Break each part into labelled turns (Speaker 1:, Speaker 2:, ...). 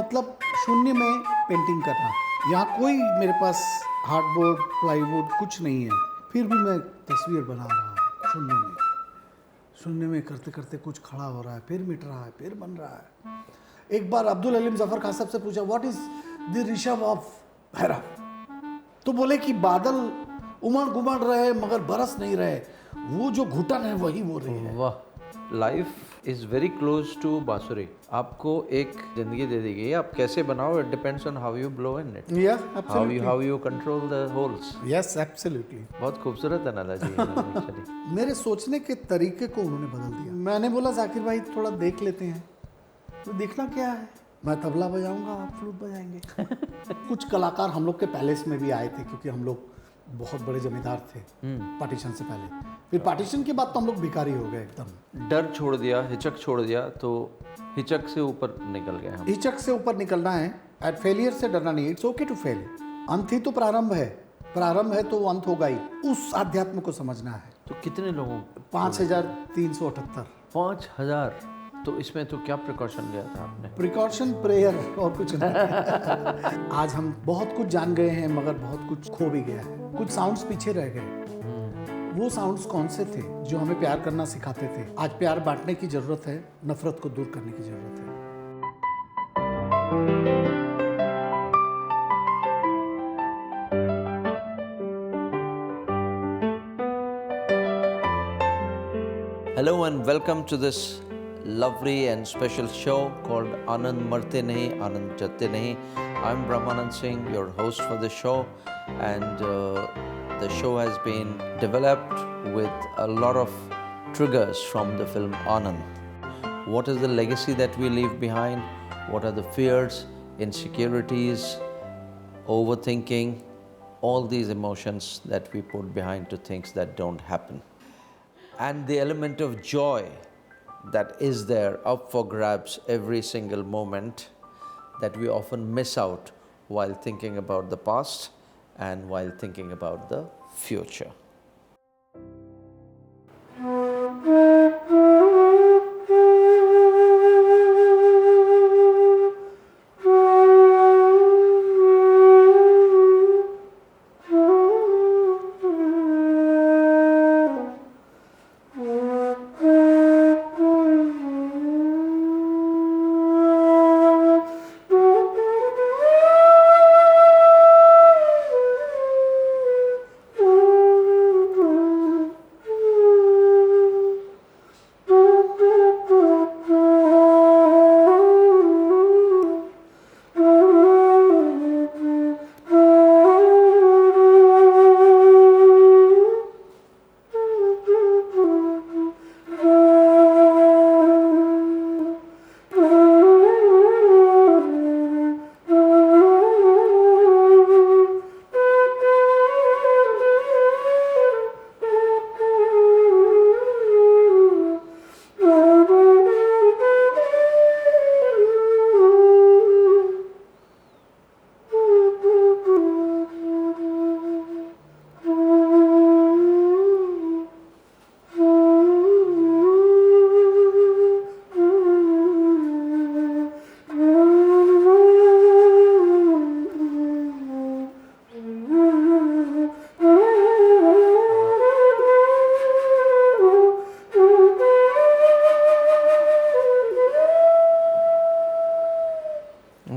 Speaker 1: मतलब शून्य में पेंटिंग करना। यहाँ कोई मेरे पास हार्डबोर्ड प्लाईवुड कुछ नहीं है, फिर भी मैं तस्वीर बना रहा हूँ शून्य में। शून्य में करते करते कुछ खड़ा हो रहा है, फिर मिट रहा है, फिर बन रहा है। एक बार अब्दुल हलीम जफर खान साहब से पूछा, what is the Rishabh of हैरा? तो बोले कि बादल उमड़ घुमड़ रहे मगर बरस नहीं रहे, वो जो घुटन है वही वो रही है।
Speaker 2: वाह, life is very close to bansuri. आपको एक जिंदगी दे दी गई है, आप कैसे बनाओ, it depends on how you blow in it, how you control the holes.
Speaker 1: Yes absolutely.
Speaker 2: बहुत खूबसूरत एनालॉजी है एक्चुअली।
Speaker 1: मेरे सोचने के तरीके को उन्होंने बदल दिया। मैंने बोला जाकिर भाई थोड़ा देख लेते हैं। तो देखना क्या है, मैं तबला बजाऊंगा, आप फ्लूट बजाएंगे। कुछ कलाकार हम लोग के पैलेस में भी आए थे, क्योंकि हम लोग बहुत बड़े जमींदार थे पार्टीशन से पहले। फिर पार्टीशन के बाद तो हम लोग भिखारी हो गए एकदम।
Speaker 2: डर छोड़ दिया, हिचक छोड़ दिया, तो हिचक से ऊपर निकल गए हम।
Speaker 1: हिचक से ऊपर निकलना है, एट फेलियर से डरना नहीं। It's okay to fail. अंत ही तो प्रारंभ है, प्रारंभ है तो वो अंत होगा ही। उस आध्यात्म को समझना है।
Speaker 2: तो कितने लोगों?
Speaker 1: 5378।
Speaker 2: 5000। तो इसमें तो क्या प्रिकॉशन लिया था आपने?
Speaker 1: प्रिकॉशन, प्रेयर और कुछ नहीं। आज हम बहुत कुछ जान गए हैं मगर बहुत कुछ खो भी गया है। कुछ साउंड्स पीछे रह गए। वो साउंड्स कौन से थे जो हमें प्यार करना सिखाते थे? आज प्यार बांटने की जरूरत है, नफरत को दूर करने की जरूरत है।
Speaker 2: Hello and welcome to this lovely and special show called Anand Marte Nahi, Anand Jatte Nahi. I'm Brahmanand Singh, your host for the show, and the show has been developed with a lot of triggers from the film Anand. What is the legacy that we leave behind? What are the fears, insecurities, overthinking, all these emotions that we put behind to things that don't happen? And the element of joy that is there up for grabs every single moment that we often miss out while thinking about the past and while thinking about the future.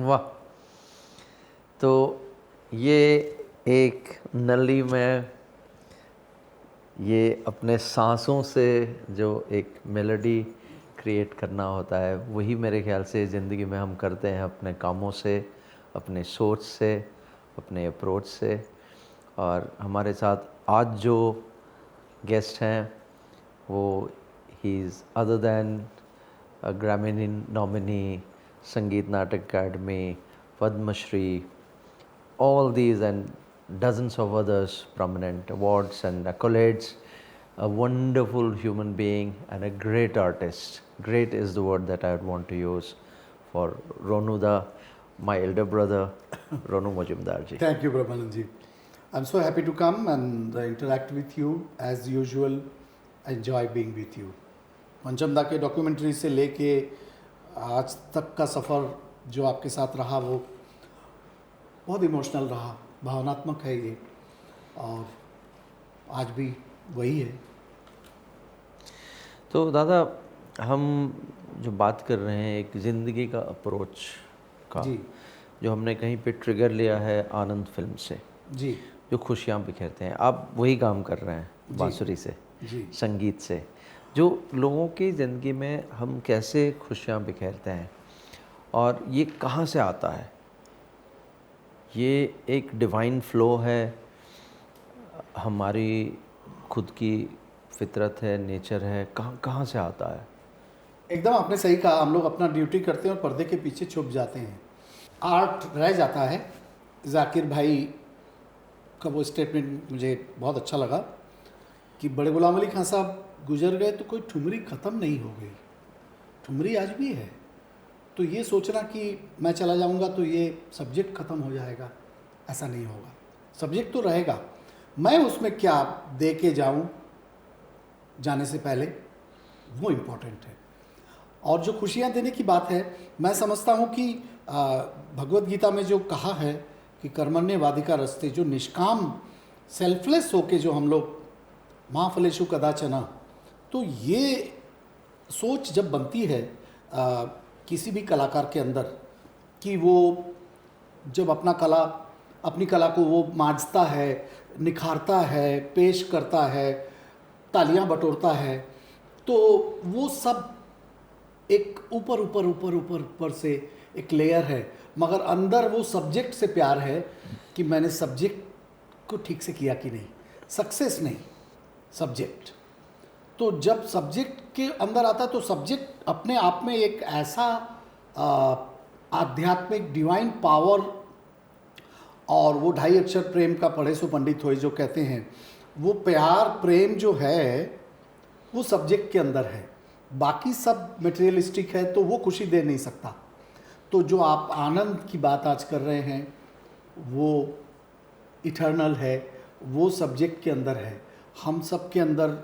Speaker 2: वाह, तो ये एक नली में ये अपने सांसों से जो एक मेलोडी क्रिएट करना होता है, वही मेरे ख्याल से ज़िंदगी में हम करते हैं, अपने कामों से, अपने सोच से, अपने अप्रोच से। और हमारे साथ आज जो गेस्ट हैं वो he is other than Grammy nominee, संगीत नाटक अकादमी, Padmashri, all these and dozens of others prominent awards and accolades, a wonderful human being and a great artist. Great is the word that I would want to use for Ronuda, my elder brother, Ronu Majumdar ji.
Speaker 1: Thank you, Brahmanand ji. I'm so happy to come and interact with you as usual. I enjoy being with you. पंचम दा के documentary से लेके आज तक का सफ़र जो आपके साथ रहा वो बहुत इमोशनल रहा, भावनात्मक है ये, और आज भी वही है।
Speaker 2: तो दादा, हम जो बात कर रहे हैं एक ज़िंदगी का अप्रोच का,
Speaker 1: जी
Speaker 2: जो हमने कहीं पे ट्रिगर लिया है आनंद फिल्म से,
Speaker 1: जी
Speaker 2: जो खुशियाँ बिखेरते हैं, आप वही काम कर रहे हैं
Speaker 1: जी।
Speaker 2: बांसुरी से,
Speaker 1: जी
Speaker 2: संगीत से, जो लोगों की ज़िंदगी में हम कैसे खुशियाँ बिखेरते हैं और ये कहाँ से आता है? ये एक डिवाइन फ्लो है, हमारी खुद की फितरत है, नेचर है, कहाँ कहाँ से आता है?
Speaker 1: एकदम आपने सही कहा, हम लोग अपना ड्यूटी करते हैं और पर्दे के पीछे छुप जाते हैं, आर्ट रह जाता है। जाकिर भाई का वो स्टेटमेंट मुझे बहुत अच्छा लगा कि बड़े गुलाम अली खान साहब गुजर गए तो कोई ठुमरी ख़त्म नहीं हो गई, ठुमरी आज भी है। तो ये सोचना कि मैं चला जाऊंगा तो ये सब्जेक्ट ख़त्म हो जाएगा, ऐसा नहीं होगा। सब्जेक्ट तो रहेगा, मैं उसमें क्या दे के जाऊँ जाने से पहले, वो इम्पोर्टेंट है। और जो खुशियाँ देने की बात है, मैं समझता हूँ कि भगवत गीता में जो कहा है कि कर्मण्येवाधिकार रस्ते, जो निष्काम सेल्फलेस होके जो हम लोग माँ फलेशु कदाचना, तो ये सोच जब बनती है किसी भी कलाकार के अंदर कि वो जब अपनी कला को वो मांझता है, निखारता है, पेश करता है, तालियां बटोरता है, तो वो सब एक ऊपर से एक लेयर है, मगर अंदर वो सब्जेक्ट से प्यार है कि मैंने सब्जेक्ट को ठीक से किया कि नहीं, सक्सेस नहीं, सब्जेक्ट। तो जब सब्जेक्ट के अंदर आता है तो सब्जेक्ट अपने आप में एक ऐसा आध्यात्मिक डिवाइन पावर, और वो 2.5 अक्षर प्रेम का पढ़े सो पंडित होए जो कहते हैं, वो प्यार प्रेम जो है वो सब्जेक्ट के अंदर है, बाकी सब मटेरियलिस्टिक है तो वो खुशी दे नहीं सकता। तो जो आप आनंद की बात आज कर रहे हैं वो इटर्नल है, वो सब्जेक्ट के अंदर है, हम सब के अंदर।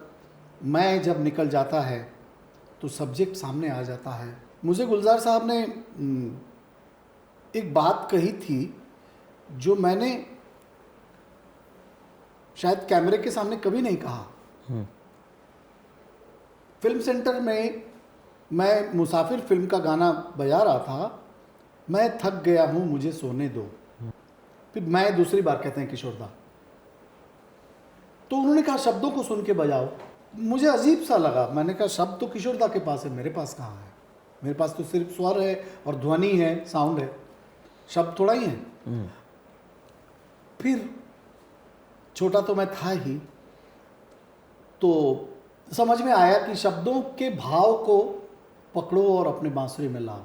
Speaker 1: मैं जब निकल जाता है तो सब्जेक्ट सामने आ जाता है। मुझे गुलजार साहब ने एक बात कही थी जो मैंने शायद कैमरे के सामने कभी नहीं कहा। फिल्म सेंटर में मैं मुसाफिर फिल्म का गाना बजा रहा था, मैं थक गया हूँ मुझे सोने दो, फिर मैं दूसरी बार कहते हैं किशोरदा, तो उन्होंने कहा शब्दों को सुन के बजाओ। मुझे अजीब सा लगा, मैंने कहा शब्द तो किशोरदा के पास है, मेरे पास कहाँ है? मेरे पास तो सिर्फ स्वर है और ध्वनि है, साउंड है, शब्द थोड़ा ही है। फिर छोटा तो मैं था ही, तो समझ में आया कि शब्दों के भाव को पकड़ो और अपने बांसुरी में लाओ।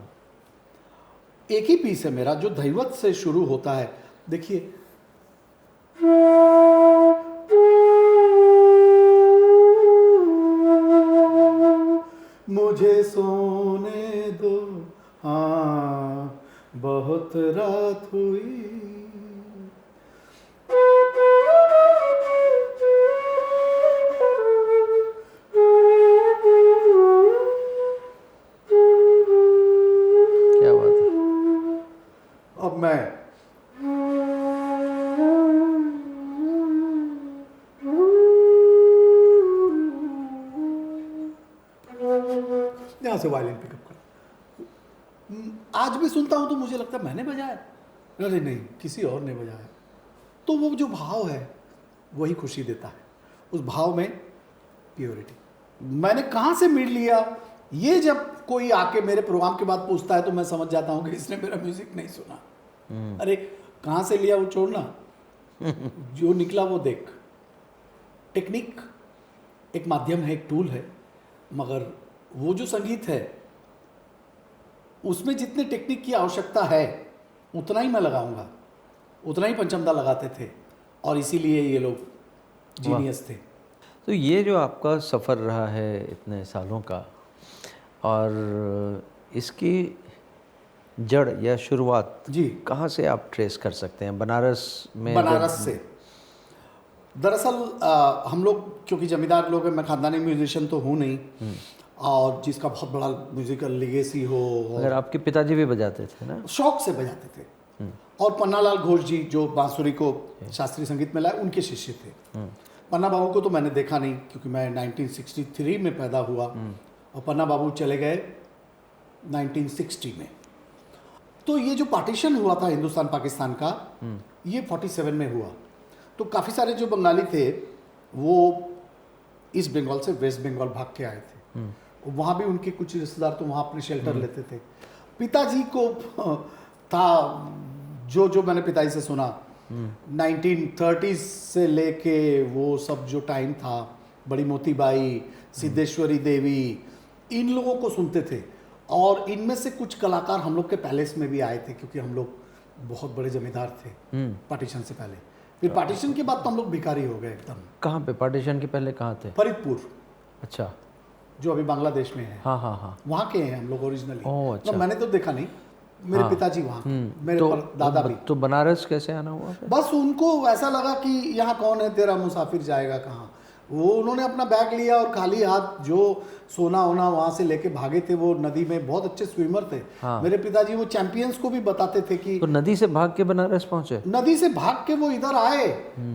Speaker 1: एक ही पीस है मेरा जो धैवत से शुरू होता है, देखिए, मुझे सोने दो, हाँ बहुत रात हुई,
Speaker 2: क्या बात है।
Speaker 1: अब मैं यहाँ से वायलिन पिकअप कर, आज भी सुनता हूँ तो मुझे लगता है मैंने बजाया, अरे नहीं किसी और ने बजाया। तो वो जो भाव है वही खुशी देता है, उस भाव में प्योरिटी। मैंने कहाँ से मिल लिया, ये जब कोई आके मेरे प्रोग्राम के बाद पूछता है तो मैं समझ जाता हूँ कि इसने मेरा म्यूजिक नहीं सुना। अरे कहाँ से लिया वो छोड़ना, जो निकला वो देख। टेक्निक एक माध्यम है, एक टूल है, मगर वो जो संगीत है उसमें जितने टेक्निक की आवश्यकता है उतना ही मैं लगाऊंगा, उतना ही पंचमदा लगाते थे, और इसीलिए ये लोग जीनियस थे।
Speaker 2: तो ये जो आपका सफ़र रहा है इतने सालों का, और इसकी जड़ या शुरुआत
Speaker 1: जी
Speaker 2: कहाँ से आप ट्रेस कर सकते हैं? बनारस में?
Speaker 1: बनारस से। दरअसल हम लोग क्योंकि जमींदार लोग हैं, मैं खानदानी म्यूजिशियन तो हूँ नहीं, और जिसका बहुत बड़ा म्यूजिकल लेगेसी हो,
Speaker 2: अगर आपके पिताजी भी बजाते थे ना?
Speaker 1: शौक से बजाते थे। और पन्नालाल घोष जी जो बांसुरी को शास्त्रीय संगीत में लाए, उनके शिष्य थे। पन्ना बाबू को तो मैंने देखा नहीं क्योंकि मैं 1963 में पैदा हुआ और पन्ना बाबू चले गए 1960 में। तो ये जो पार्टीशन हुआ था हिंदुस्तान पाकिस्तान का, ये 47 में हुआ। तो काफ़ी सारे जो बंगाली थे वो ईस्ट बंगाल से वेस्ट बंगाल भाग के आए थे। वहाँ भी उनके कुछ रिश्तेदार तो वहाँ अपने शेल्टर लेते थे। पिताजी को था जो मैंने पिताजी से सुना, 1930s से लेके वो सब जो टाइम था, बड़ी मोतीबाई, सिद्धेश्वरी देवी, इन लोगों को सुनते थे। और इनमें से कुछ कलाकार हम लोग के पैलेस में भी आए थे क्योंकि हम लोग बहुत बड़े जमींदार थे पार्टीशन से पहले। फिर पार्टीशन के बाद तो हम लोग भिखारी हो गए एकदम।
Speaker 2: कहाँ पे पार्टीशन के पहले कहाँ थे?
Speaker 1: फरीदपुर,
Speaker 2: अच्छा,
Speaker 1: जो अभी बांग्लादेश में है।
Speaker 2: हाँ हाँ हाँ,
Speaker 1: वहाँ के हैं हम लोग ओरिजिनली।
Speaker 2: ओह अच्छा।
Speaker 1: मैंने तो देखा नहीं, मेरे पिताजी वहाँ, मेरे
Speaker 2: तो
Speaker 1: दादा भी।
Speaker 2: तो बनारस कैसे आना हुआ फिर?
Speaker 1: बस उनको ऐसा लगा कि यहाँ कौन है तेरा मुसाफिर जाएगा कहाँ। वो उन्होंने अपना बैग लिया और खाली हाथ जो सोना होना वहाँ से लेके भागे थे। वो नदी में बहुत अच्छे स्विमर थे।
Speaker 2: हाँ।
Speaker 1: मेरे पिताजी वो चैंपियंस को भी बताते थे कि
Speaker 2: तो नदी से भाग के बनारस पहुँचे?
Speaker 1: नदी से भाग के वो इधर आए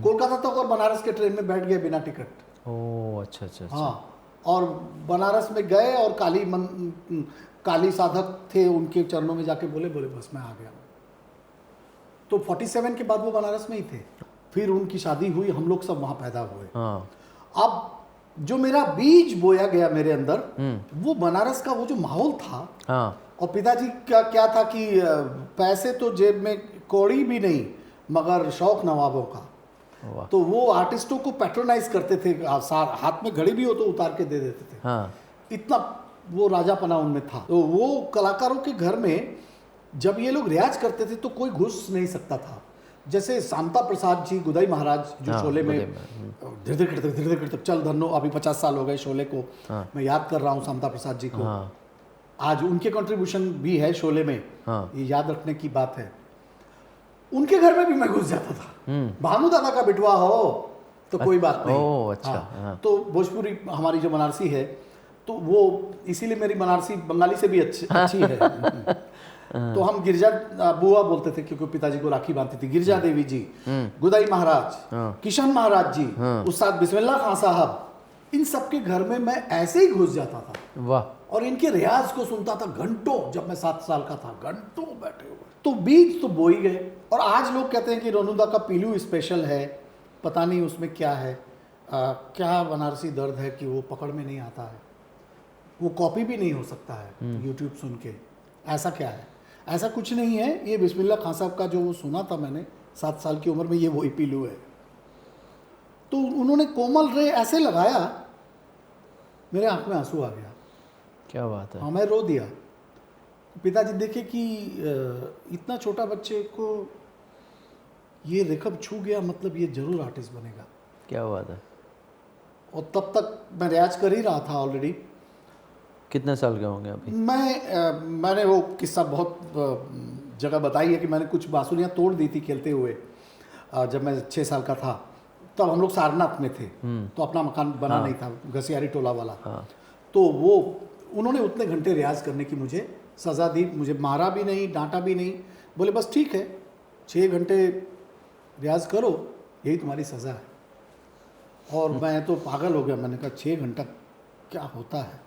Speaker 1: कोलकाता तक और बनारस के ट्रेन में बैठ गए बिना टिकट।
Speaker 2: ओह अच्छा अच्छा अच्छा।
Speaker 1: हाँ, और बनारस में गए और काली साधक थे, उनके चरणों में जाके बोले बस मैं आ गया। तो 47 के बाद वो बनारस में ही थे। फिर उनकी शादी हुई, हम लोग सब वहाँ पैदा हुए।
Speaker 2: हाँ।
Speaker 1: अब जो मेरा बीज बोया गया मेरे अंदर, वो बनारस का वो जो माहौल था।
Speaker 2: हाँ।
Speaker 1: और पिताजी का क्या था कि पैसे तो जेब में कौड़ी भी नहीं, मगर शौक नवाबों का।
Speaker 2: वाह।
Speaker 1: तो वो आर्टिस्टों को पैट्रोनाइज करते थे, हाथ में घड़ी भी हो तो उतार के दे देते थे।
Speaker 2: हाँ।
Speaker 1: इतना वो राजापना उनमें था। तो वो कलाकारों के घर में जब ये लोग रियाज करते थे तो कोई घुस नहीं सकता था। जैसे शांता प्रसाद जी, गुदाई महाराज जो
Speaker 2: हाँ,
Speaker 1: शोले में धीरे धीरे करते चल धन्नो, अभी 50 साल हो गए शोले को।
Speaker 2: हाँ।
Speaker 1: मैं याद कर रहा हूँ शांता प्रसाद जी को।
Speaker 2: हाँ।
Speaker 1: आज उनके कंट्रीब्यूशन भी है शोले में।
Speaker 2: हाँ।
Speaker 1: ये याद रखने की बात है। उनके घर में भी मैं घुस जाता था। भानु दादा का बिटवा हो तो कोई बात नहीं।
Speaker 2: ओह अच्छा।
Speaker 1: हाँ।
Speaker 2: हाँ।
Speaker 1: तो भोजपुरी हमारी जो बनारसी है, तो वो इसीलिए मेरी बनारसी बंगाली से भी अच्छी है। तो हम गिरजा बुआ बोलते थे क्योंकि पिताजी को राखी बांधती थी। गिरजा देवी जी, गुदाई महाराज, किशन महाराज जी, उस्ताद बिस्मिल्लाह खां साहब, इन सबके घर में मैं ऐसे ही घुस जाता था।
Speaker 2: वाह।
Speaker 1: और इनके रियाज को सुनता था घंटों। जब मैं 7 साल का था, घंटों बैठे हुए। तो बीज तो बो ही गए। और आज लोग कहते हैं कि रोनुदा का पीलू स्पेशल है, पता नहीं उसमें क्या है, क्या बनारसी दर्द है कि वो पकड़ में नहीं आता है, वो कॉपी भी नहीं हो सकता है यूट्यूब सुन के। ऐसा क्या है? ऐसा कुछ नहीं है। ये बिस्मिल्लाह खां साहब का जो वो सुना था मैंने 7 साल की उम्र में, ये वही पीलू है। तो उन्होंने कोमल रे ऐसे लगाया, मेरे आंख में आंसू आ गया।
Speaker 2: क्या बात है।
Speaker 1: हाँ, मैं रो दिया। पिताजी देखे कि इतना छोटा बच्चे को ये रेखब छू गया, मतलब ये जरूर आर्टिस्ट बनेगा।
Speaker 2: क्या बात है।
Speaker 1: और तब तक मैं रियाज कर ही रहा था ऑलरेडी।
Speaker 2: कितने साल के होंगे अभी?
Speaker 1: मैंने वो किस्सा बहुत जगह बताई है कि मैंने कुछ बांसुरियाँ तोड़ दी थी खेलते हुए। जब मैं 6 साल का था तब हम लोग सारनाथ में थे। तो अपना मकान बना नहीं था, घसियारी टोला वाला। तो वो उन्होंने उतने घंटे रियाज करने की मुझे सज़ा दी। मुझे मारा भी नहीं, डांटा भी नहीं। बोले बस ठीक है, 6 घंटे रियाज करो, यही तुम्हारी सज़ा है। और मैं तो पागल हो गया। मैंने कहा 6 घंटा क्या होता है?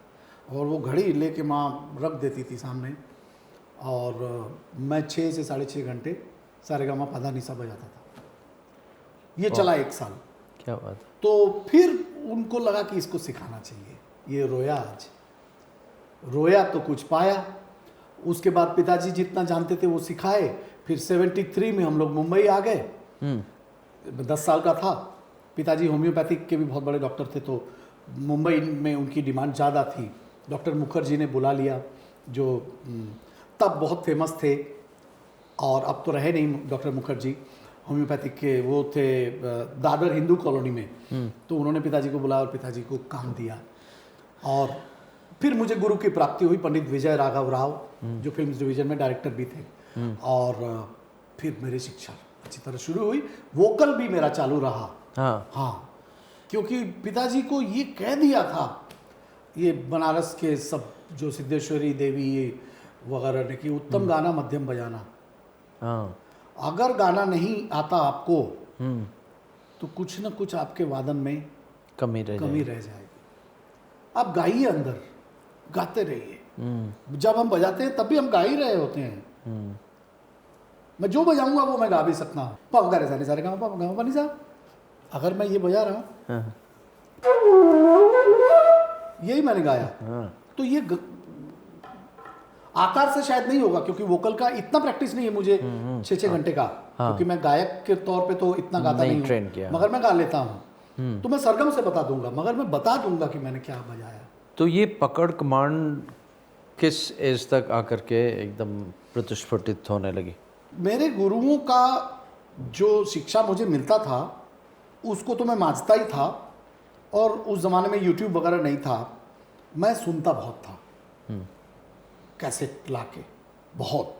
Speaker 1: और वो घड़ी लेके माँ रख देती थी सामने, और मैं 6 से 6.5 घंटे सारेगामा पधा निसा बजाता था। ये चला 1 साल।
Speaker 2: क्या बात है।
Speaker 1: तो फिर उनको लगा कि इसको सिखाना चाहिए। ये रोया, आज रोया तो कुछ पाया। उसके बाद पिताजी जितना जानते थे वो सिखाए। फिर 73 में हम लोग मुंबई आ गए। 10 साल का था। पिताजी होम्योपैथिक के भी बहुत बड़े डॉक्टर थे, तो मुंबई में उनकी डिमांड ज़्यादा थी। डॉक्टर मुखर्जी ने बुला लिया, जो तब बहुत फेमस थे और अब तो रहे नहीं डॉक्टर मुखर्जी। होम्योपैथिक के वो थे दादर हिंदू कॉलोनी में। तो उन्होंने पिताजी को बुलाया और पिताजी को काम दिया। और फिर मुझे गुरु की प्राप्ति हुई, पंडित विजय राघव राव, जो फिल्म डिवीजन में डायरेक्टर भी थे। और फिर मेरी शिक्षा अच्छी तरह शुरू हुई। वोकल भी मेरा चालू रहा। हाँ, क्योंकि पिताजी को ये कह दिया था ये बनारस के सब जो सिद्धेश्वरी देवी ये वगैरह ने कि उत्तम गाना मध्यम बजाना।
Speaker 2: हाँ।
Speaker 1: अगर गाना नहीं आता आपको
Speaker 2: हम्म।
Speaker 1: तो कुछ न कुछ आपके वादन में
Speaker 2: कमी
Speaker 1: कमी
Speaker 2: जाएगी।
Speaker 1: रह जाएगी। आप गाइए, अंदर गाते रहिए।
Speaker 2: हम्म।
Speaker 1: जब हम बजाते हैं तब भी हम गा ही रहे होते हैं।
Speaker 2: हम्म।
Speaker 1: मैं जो बजाऊंगा वो मैं गा भी सकता हूँ। पाप गा रे सारे सारे गाँव पाप गाँव पानी साहब, अगर मैं ये बजा रहा हूँ,
Speaker 2: हाँ।
Speaker 1: यही मैंने गाया,
Speaker 2: हाँ।
Speaker 1: तो ये आकार से शायद नहीं होगा क्योंकि वोकल का इतना प्रैक्टिस नहीं है मुझे 6-6 घंटे का,
Speaker 2: हाँ।
Speaker 1: क्योंकि मैं गायक के तौर पे तो इतना गाता
Speaker 2: नहीं
Speaker 1: नहीं
Speaker 2: train
Speaker 1: हूँ,
Speaker 2: किया।
Speaker 1: मगर मैं गा लेता हूँ। तो मैं सरगम से बता दूंगा, मगर मैं बता दूंगा कि मैंने क्या बजाया।
Speaker 2: तो ये पकड़ कमांड किस एज तक आकर के एकदम प्रतिस्फुटित होने लगी?
Speaker 1: मेरे गुरुओं का जो शिक्षा मुझे मिलता था उसको तो मैं मांझता ही था, और उस ज़माने में यूट्यूब वगैरह नहीं था। मैं सुनता बहुत था, कैसेट लाके बहुत,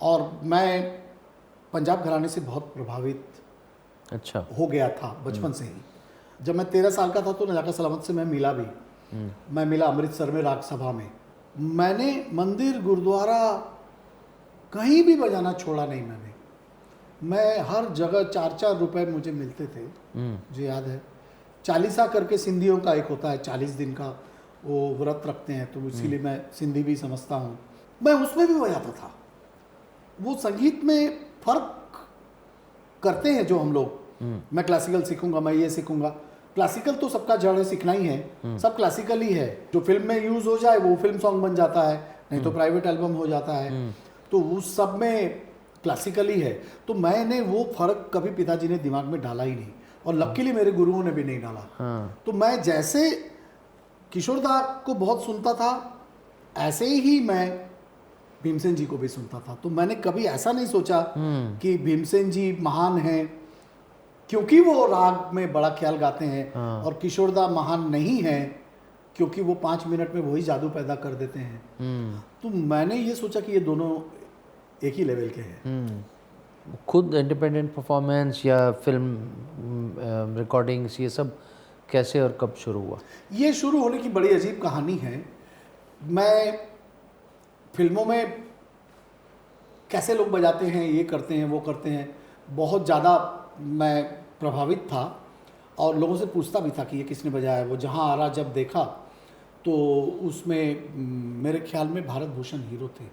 Speaker 1: और मैं पंजाब घराने से बहुत प्रभावित
Speaker 2: अच्छा।
Speaker 1: हो गया था बचपन से ही। जब मैं 13 साल का था तो नजाकत सलामत से मैं मिला भी। मैं मिला अमृतसर में राग सभा में। मैंने मंदिर गुरुद्वारा कहीं भी बजाना छोड़ा नहीं मैंने। मैं हर जगह 4-4 रुपए मुझे मिलते थे, मुझे याद है। चालीसा करके सिंधियों का एक होता है, 40 दिन का वो व्रत रखते हैं, तो इसीलिए मैं सिंधी भी समझता हूँ। मैं उसमें भी बजाता था। वो संगीत में फर्क करते हैं जो हम लोग। मैं क्लासिकल सीखूंगा, मैं ये सीखूंगा। क्लासिकल तो सबका जड़ है, सीखना ही है, सब क्लासिकल ही है। जो फिल्म में यूज हो जाए वो फिल्म सॉन्ग बन जाता है, नहीं तो प्राइवेट एल्बम हो जाता है। तो उस सब में क्लासिकल ही है। तो मैंने वो फर्क कभी पिताजी ने दिमाग में डाला ही नहीं, और लकीली मेरे गुरुओं ने भी नहीं डाला। तो मैं जैसे किशोर दा को बहुत सुनता था, ऐसे ही मैं भीमसेन जी को भी सुनता था। तो मैंने कभी ऐसा नहीं सोचा कि भीमसेन जी महान हैं क्योंकि वो राग में बड़ा ख्याल गाते हैं, और किशोर दा महान नहीं है क्योंकि वो 5 मिनट में वही जादू पैदा कर देते हैं। तो मैंने ये सोचा कि ये दोनों एक ही लेवल के हैं।
Speaker 2: खुद इंडिपेंडेंट परफॉर्मेंस या फिल्म रिकॉर्डिंग्स ये सब कैसे और कब शुरू हुआ?
Speaker 1: ये शुरू होने की बड़ी अजीब कहानी है। मैं फिल्मों में कैसे लोग बजाते हैं, ये करते हैं, वो करते हैं, बहुत ज़्यादा मैं प्रभावित था, और लोगों से पूछता भी था कि ये किसने बजाया है। वो जहाँ आ रहा जब देखा तो उसमें मेरे ख्याल में भारत भूषण हीरो थे,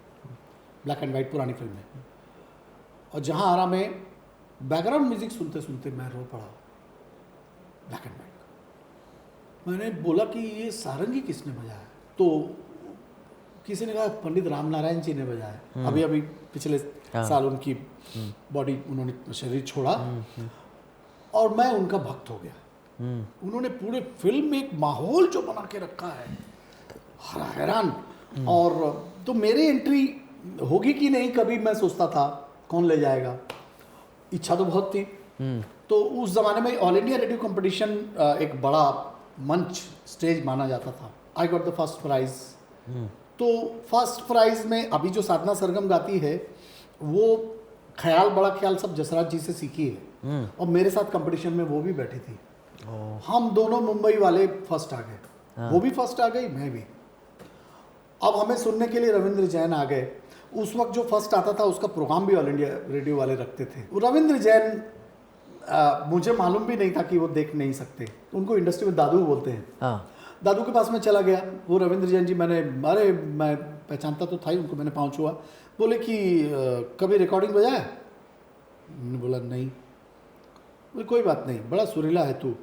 Speaker 1: ब्लैक एंड वाइट पुरानी फिल्म में। और जहाँ आ रहा में बैकग्राउंड म्यूजिक सुनते सुनते मैं रो पड़ा, ब्लैक एंड वाइट। मैंने बोला कि ये सारंगी किसने बजाया? तो किसी ने कहा पंडित राम नारायण जी ने बजाया। अभी अभी पिछले साल उनकी बॉडी, उन्होंने शरीर छोड़ा, और मैं उनका भक्त हो गया। उन्होंने पूरे फिल्म में एक माहौल जो बना के रखा है, हैरान। और तो मेरी एंट्री होगी कि नहीं कभी मैं सोचता था, कौन ले जाएगा, इच्छा तो बहुत थी। तो उस ज़माने में ऑल इंडिया रेडियो कंपटीशन एक बड़ा मंच, स्टेज माना जाता था। I got the first prize. तो फर्स्ट प्राइज में अभी जो साधना सरगम गाती है वो ख्याल, बड़ा ख्याल सब जसराज जी से सीखी है, और मेरे साथ कंपटीशन में वो भी बैठी थी। हम दोनों मुंबई वाले फर्स्ट आ गए, वो भी फर्स्ट आ गई, मैं भी। अब हमें सुनने के लिए रविंद्र जैन आ गए। उस वक्त जो फर्स्ट आता था उसका प्रोग्राम भी ऑल इंडिया रेडियो वाले रखते थे। रविंद्र जैन मुझे मालूम भी नहीं था कि वो देख नहीं सकते, उनको इंडस्ट्री में दादू बोलते हैं। दादू के पास में चला गया। वो रविंद्र जैन जी, मैं पहचानता तो था ही उनको, मैंने पाँव छुआ। बोले कि कभी रिकॉर्डिंग बजाया? मैंने बोला नहीं। बोले कोई बात नहीं, बड़ा सुरीला है तू,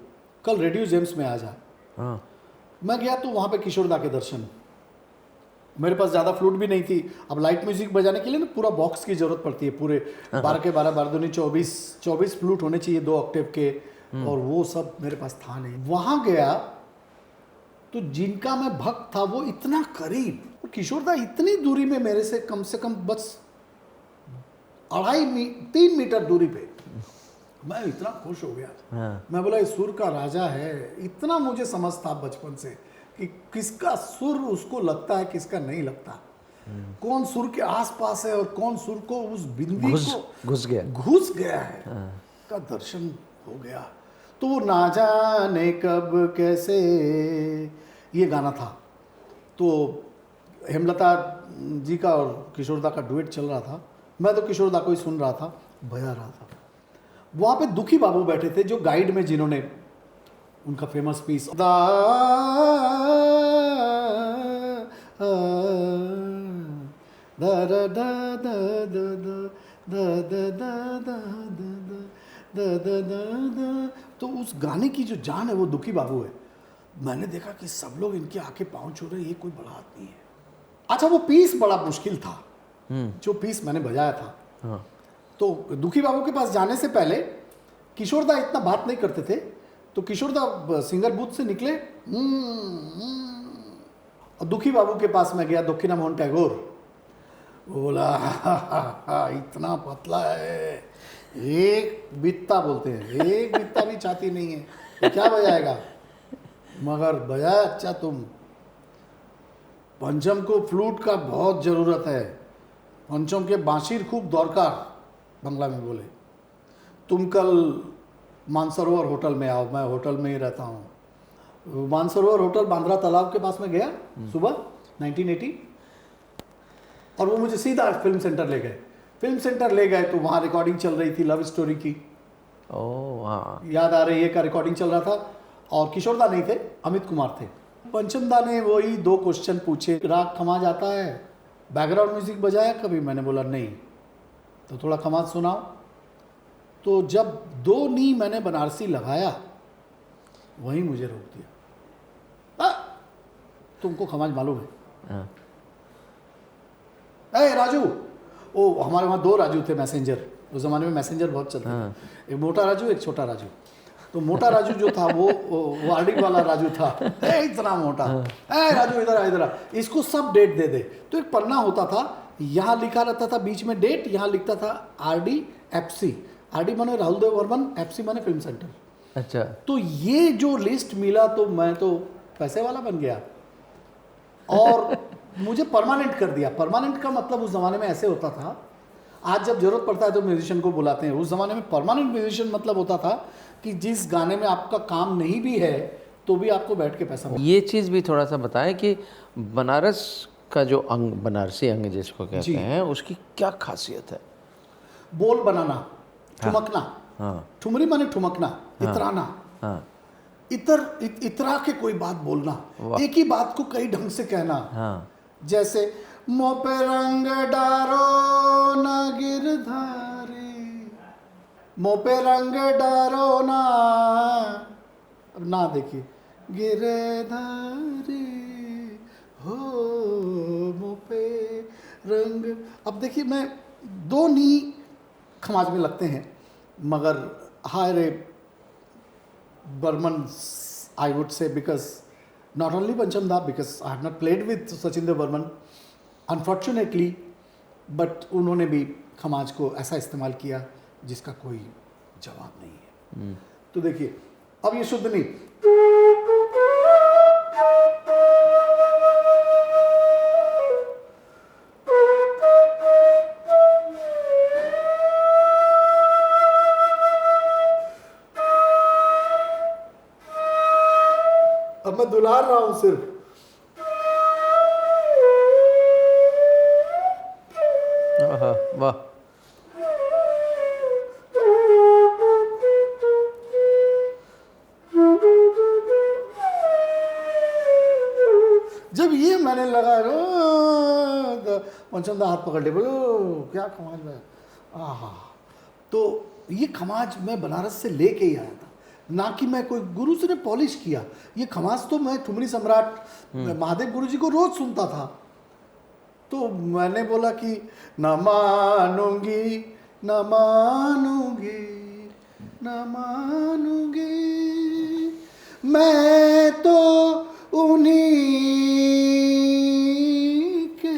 Speaker 1: कल रेडियो जेम्स में आ जा। मैं गया तो वहाँ पे किशोर दा के दर्शन। मेरे पास ज़्यादा फ्लूट भी नहीं थी। अब लाइट म्यूजिक बजाने के लिए ना पूरा बॉक्स की ज़रूरत पड़ती है, पूरे 12 के 12, 12 दूनी 24 फ्लूट होने चाहिए 2 ऑक्टेव के, और वो सब मेरे पास था नहीं। वहाँ गया तो जिनका मैं भक्त था वो इतना करीब, किशोर दा इतनी दूरी में मेरे से कम बस 2.5-3 मीटर दूरी पे। मैं इतना खुश हो गया। मैं बोला ये सुर का राजा है। इतना मुझे समझ था बचपन से कि किसका सुर उसको लगता है, किसका नहीं लगता, कौन सुर के आसपास है और कौन सुर को उस बिंदी को घुस गया है। का दर्शन हो गया। तो वो ना जाने कब कैसे ये गाना था। तो हेमलता जी का और किशोरदा का डुएट चल रहा था, मैं तो किशोरदा को ही सुन रहा था, बजा रहा था। वहाँ पे दुखी बाबू बैठे थे, जो गाइड में जिन्होंने उनका फेमस पीस दा दा दा दा दा दा दा दा दा दा दा दा दा दा, तो उस गाने की जो जान है वो दुखी बाबू है। मैंने देखा कि सब लोग इनके आके पाँव छू रहे, ये कोई बड़ा आदमी है। अच्छा, वो पीस बड़ा मुश्किल था, जो पीस मैंने बजाया था।
Speaker 2: हाँ।
Speaker 1: तो दुखी बाबू के पास जाने से पहले किशोरदा इतना बात नहीं करते थे, तो किशोरदा सिंगर बूथ से निकले, और दुखी बाबू के पास मैं गया, दक्षिणा मोहन टैगोर। बोला इतना पतला है, एक बित्ता बोलते हैं, एक बित्ता भी छाती नहीं है, ये क्या बजाएगा? मगर बजाया अच्छा तुम। पंचम को फ्लूट का बहुत ज़रूरत है, पंचम के बांशीर खूब दरकार, बंगला में बोले। तुम कल मानसरोवर होटल में आओ, मैं होटल में ही रहता हूँ। मानसरोवर होटल बांद्रा तालाब के पास में गया सुबह 1980, और वो मुझे सीधा फिल्म सेंटर ले गए। फिल्म सेंटर ले गए तो वहाँ रिकॉर्डिंग चल रही थी लव स्टोरी की,
Speaker 2: ओह हाँ।
Speaker 1: याद आ रही है, का रिकॉर्डिंग चल रहा था, और किशोरदा नहीं थे, अमित कुमार थे। पंचमदा ने वही 2 क्वेश्चन पूछे, राग खमाज आता है, बैकग्राउंड म्यूजिक बजाया कभी? मैंने बोला नहीं। तो थोड़ा खमाज सुनाओ। तो जब 2 नी मैंने बनारसी लगाया, वहीं मुझे रोक दिया। तुमको खमाज मालूम है?
Speaker 2: हाँ।
Speaker 1: अरे राजू, ओ हमारे वहाँ 2 राजू थे मैसेंजर, उस ज़माने में मैसेंजर बहुत चलते थे, एक मोटा राजू, एक छोटा राजू। तो मोटा राजू जो था वो आर्डिंग वाला राजू था, इतना मोटा। राजू इधर आ, इधर आ, इसको सब डेट दे दे। तो एक पन्ना होता था, यहाँ लिखा रहता था बीच में डेट, यहाँ लिखता था RDFC, RD माने राहुल देव वर्मन, FC माने फिल्म सेंटर।
Speaker 2: अच्छा।
Speaker 1: तो ये जो लिस्ट मिला तो मैं तो पैसे वाला बन गया, और मुझे परमानेंट कर दिया। परमानेंट का मतलब उस ज़माने में ऐसे होता था, आज जब जरूरत पड़ता है तो म्यूजिशियन को बुलाते हैं, उस ज़माने में परमानेंट म्यूजिशियन मतलब होता था कि जिस गाने में आपका काम नहीं भी है तो भी आपको बैठ के पैसा मिले।
Speaker 2: ये चीज़ भी थोड़ा सा बताएं कि बनारस का जो अंग, बनारसी अंग जिसको कहते हैं, उसकी क्या खासियत है?
Speaker 1: बोल बनाना, ठुमकना,
Speaker 2: हाँ
Speaker 1: ठुमरी माने ठुमकना, इतराना,
Speaker 2: हाँ
Speaker 1: इतरा के कोई बात बोलना, एक ही बात को कई ढंग से कहना।
Speaker 2: हाँ।
Speaker 1: जैसे मो पे रंग डारो ना गिरधारी, मो पे रंग डारो ना, अब ना देखिए, गिरधारी हो मो पे रंग। अब देखिए, मैं 2 नी खमाज में लगते हैं, मगर हाय रे Burman, I would say, because not only Pancham Da, because I have not played with Sachin Dev Burman, unfortunately, but उन्होंने भी खमाज को ऐसा इस्तेमाल किया जिसका कोई जवाब नहीं है। तो देखिए, अब ये शुद्ध नहीं, अब मैं दुलार रहा हूं सिर्फ।
Speaker 2: वाह।
Speaker 1: जब ये मैंने लगा पंचम दा हाथ पकड़ ले, बोलो क्या खमाज में, आहा। तो ये खमाज मैं बनारस से लेके ही आया था, ना कि मैं कोई गुरु से ने पॉलिश किया। ये खमाज तो मैं ठुमरी सम्राट महादेव गुरु जी को रोज सुनता था। तो मैंने बोला कि न मानूंगी न मानूंगी न मानूंगी, मैं तो उन्हीं के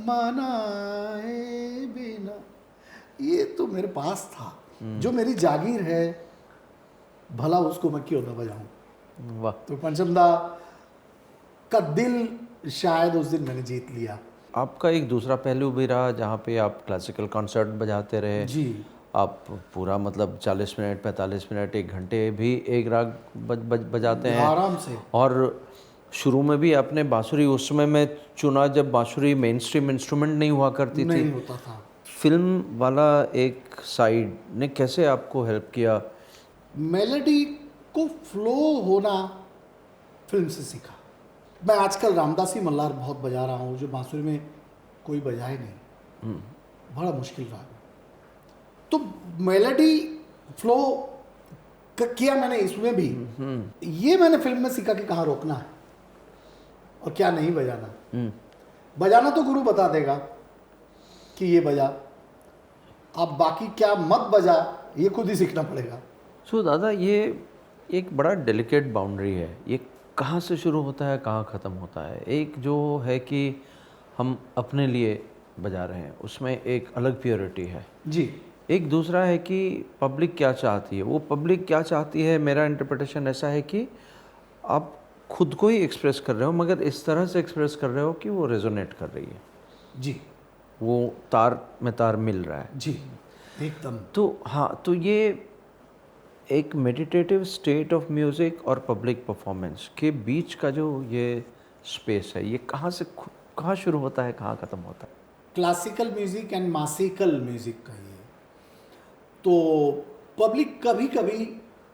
Speaker 1: मनाए बिना। ये तो मेरे पास था, जो मेरी जागीर है, भला उसको मैं क्यों न बजाऊं।
Speaker 2: वाह।
Speaker 1: तो पंचम दा का दिल शायद उस दिन मैंने जीत लिया।
Speaker 2: आपका एक दूसरा पहलू भी रहा जहाँ पे आप क्लासिकल कॉन्सर्ट बजाते रहे
Speaker 1: जी।
Speaker 2: आप पूरा मतलब 40 मिनट 45 मिनट 1 घंटे भी एक राग बजाते हैं
Speaker 1: आराम से।
Speaker 2: और शुरू में भी आपने बांसुरी उस समय में चुना जब बांसुरी मेन स्ट्रीम इंस्ट्रूमेंट नहीं हुआ करती थी।
Speaker 1: नहीं होता था।
Speaker 2: फिल्म वाला एक साइड ने कैसे आपको हेल्प किया?
Speaker 1: मेलोडी को फ्लो होना फिल्म से सीखा। मैं आजकल रामदासी मल्हार बहुत बजा रहा हूँ, जो बांसुरी में कोई बजाए नहीं, बड़ा मुश्किल राग है। तो मेलोडी फ्लो किया मैंने इसमें भी। ये मैंने फिल्म में सीखा कि कहाँ रोकना है और क्या नहीं बजाना। बजाना तो गुरु बता देगा कि ये बजा, अब बाकी क्या मत बजा ये खुद ही सीखना पड़ेगा।
Speaker 2: सो दादा, ये एक बड़ा डेलिकेट बाउंड्री है, ये कहाँ से शुरू होता है कहाँ ख़त्म होता है। एक जो है कि हम अपने लिए बजा रहे हैं, उसमें एक अलग प्योरिटी है
Speaker 1: जी।
Speaker 2: एक दूसरा है कि पब्लिक क्या चाहती है। वो पब्लिक क्या चाहती है, मेरा इंटरप्रिटेशन ऐसा है कि आप खुद को ही एक्सप्रेस कर रहे हो, मगर इस तरह से एक्सप्रेस कर रहे हो कि वो रेजोनेट कर रही है।
Speaker 1: जी।
Speaker 2: वो तार में तार मिल रहा है।
Speaker 1: जी एकदम।
Speaker 2: तो हाँ, तो ये एक मेडिटेटिव स्टेट ऑफ म्यूज़िक और पब्लिक परफॉर्मेंस के बीच का जो ये स्पेस है, ये कहाँ शुरू होता है, कहाँ ख़त्म होता है?
Speaker 1: क्लासिकल म्यूजिक एंड मासिकल म्यूजिक का ये। तो पब्लिक कभी कभी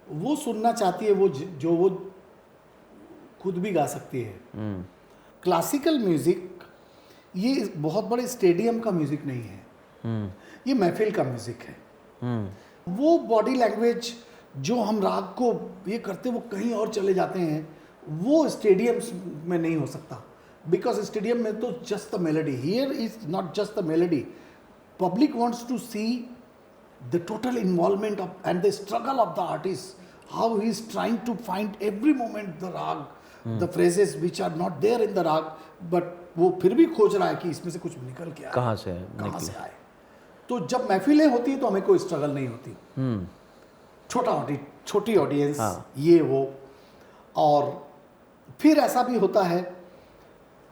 Speaker 1: वो सुनना चाहती है जो वो खुद भी गा सकती है। क्लासिकल म्यूजिक ये बहुत बड़े स्टेडियम का म्यूजिक नहीं है, ये महफिल का म्यूजिक है। वो बॉडी लैंग्वेज जो हम राग को ये करते वो कहीं और चले जाते हैं, वो स्टेडियम्स में नहीं हो सकता। बिकॉज स्टेडियम में तो just the melody, here is not just the melody, public wants to see the total involvement of and the struggle of the artist, how he is trying to find every moment the rag, the phrases which are not there in the rag, but वो फिर भी खोज रहा है कि इसमें से कुछ निकल के आए,
Speaker 2: कहाँ से
Speaker 1: आए। तो जब महफिलें होती है तो हमें कोई स्ट्रगल नहीं होती। छोटी ऑडियंस, ये वो। और फिर ऐसा भी होता है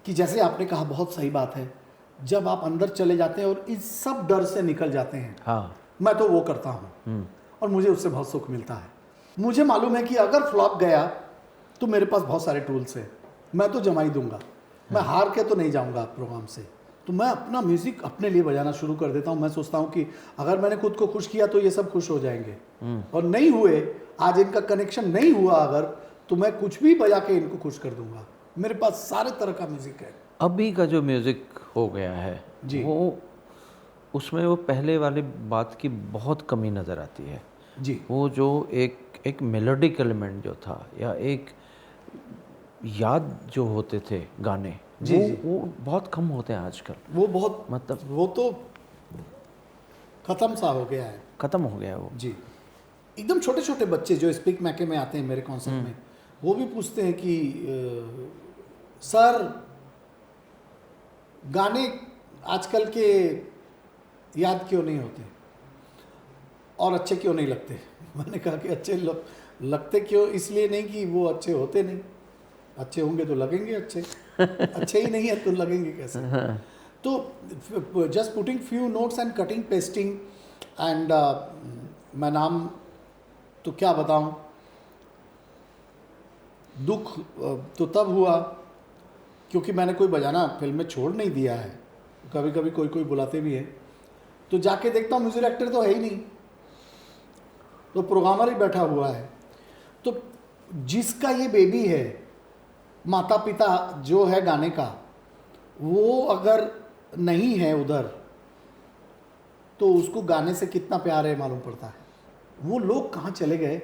Speaker 1: कि जैसे आपने कहा, बहुत सही बात है, जब आप अंदर चले जाते हैं और इस सब डर से निकल जाते हैं।
Speaker 2: हाँ,
Speaker 1: मैं तो वो करता हूँ और मुझे उससे बहुत सुख मिलता है। मुझे मालूम है कि अगर फ्लॉप गया तो मेरे पास बहुत सारे टूल्स हैं, मैं तो जमा ही दूंगा, मैं हार के तो नहीं जाऊंगा प्रोग्राम से। तो मैं अपना म्यूज़िक अपने लिए बजाना शुरू कर देता हूँ। मैं सोचता हूँ कि अगर मैंने खुद को खुश किया तो ये सब खुश हो जाएंगे, और नहीं हुए, आज इनका कनेक्शन नहीं हुआ अगर, तो मैं कुछ भी बजा के इनको खुश कर दूंगा। मेरे पास सारे तरह का म्यूज़िक है।
Speaker 2: अभी का जो म्यूज़िक हो गया है
Speaker 1: जी,
Speaker 2: वो उसमें वो पहले वाली बात की बहुत कमी नज़र आती है।
Speaker 1: जी।
Speaker 2: वो जो एक मेलोडिक एलिमेंट जो था, या एक याद जो होते थे गाने,
Speaker 1: जी,
Speaker 2: वो बहुत कम होते हैं आजकल।
Speaker 1: वो बहुत,
Speaker 2: मतलब
Speaker 1: वो तो खत्म सा हो गया है,
Speaker 2: ख़त्म हो गया है वो।
Speaker 1: जी। एकदम छोटे छोटे बच्चे जो स्पीक मैके में आते हैं मेरे कॉन्सर्ट में, वो भी पूछते हैं कि सर गाने आजकल के याद क्यों नहीं होते और अच्छे क्यों नहीं लगते। मैंने कहा कि अच्छे लगते क्यों, इसलिए नहीं कि वो अच्छे होते नहीं, अच्छे होंगे तो लगेंगे अच्छे, अच्छे ही नहीं है तो लगेंगे कैसे। तो just putting few notes and cutting pasting and मैं नाम तो क्या बताऊं, दुख तो तब हुआ क्योंकि मैंने कोई बजाना फिल्म में छोड़ नहीं दिया है। कभी कभी कोई बुलाते भी है तो जाके देखता हूँ म्यूजिक डायरेक्टर तो है ही नहीं, तो प्रोग्रामर ही बैठा हुआ है। तो जिसका ये बेबी है, माता पिता जो है गाने का, वो अगर नहीं है उधर तो उसको गाने से कितना प्यार है मालूम पड़ता है। वो लोग कहाँ चले गए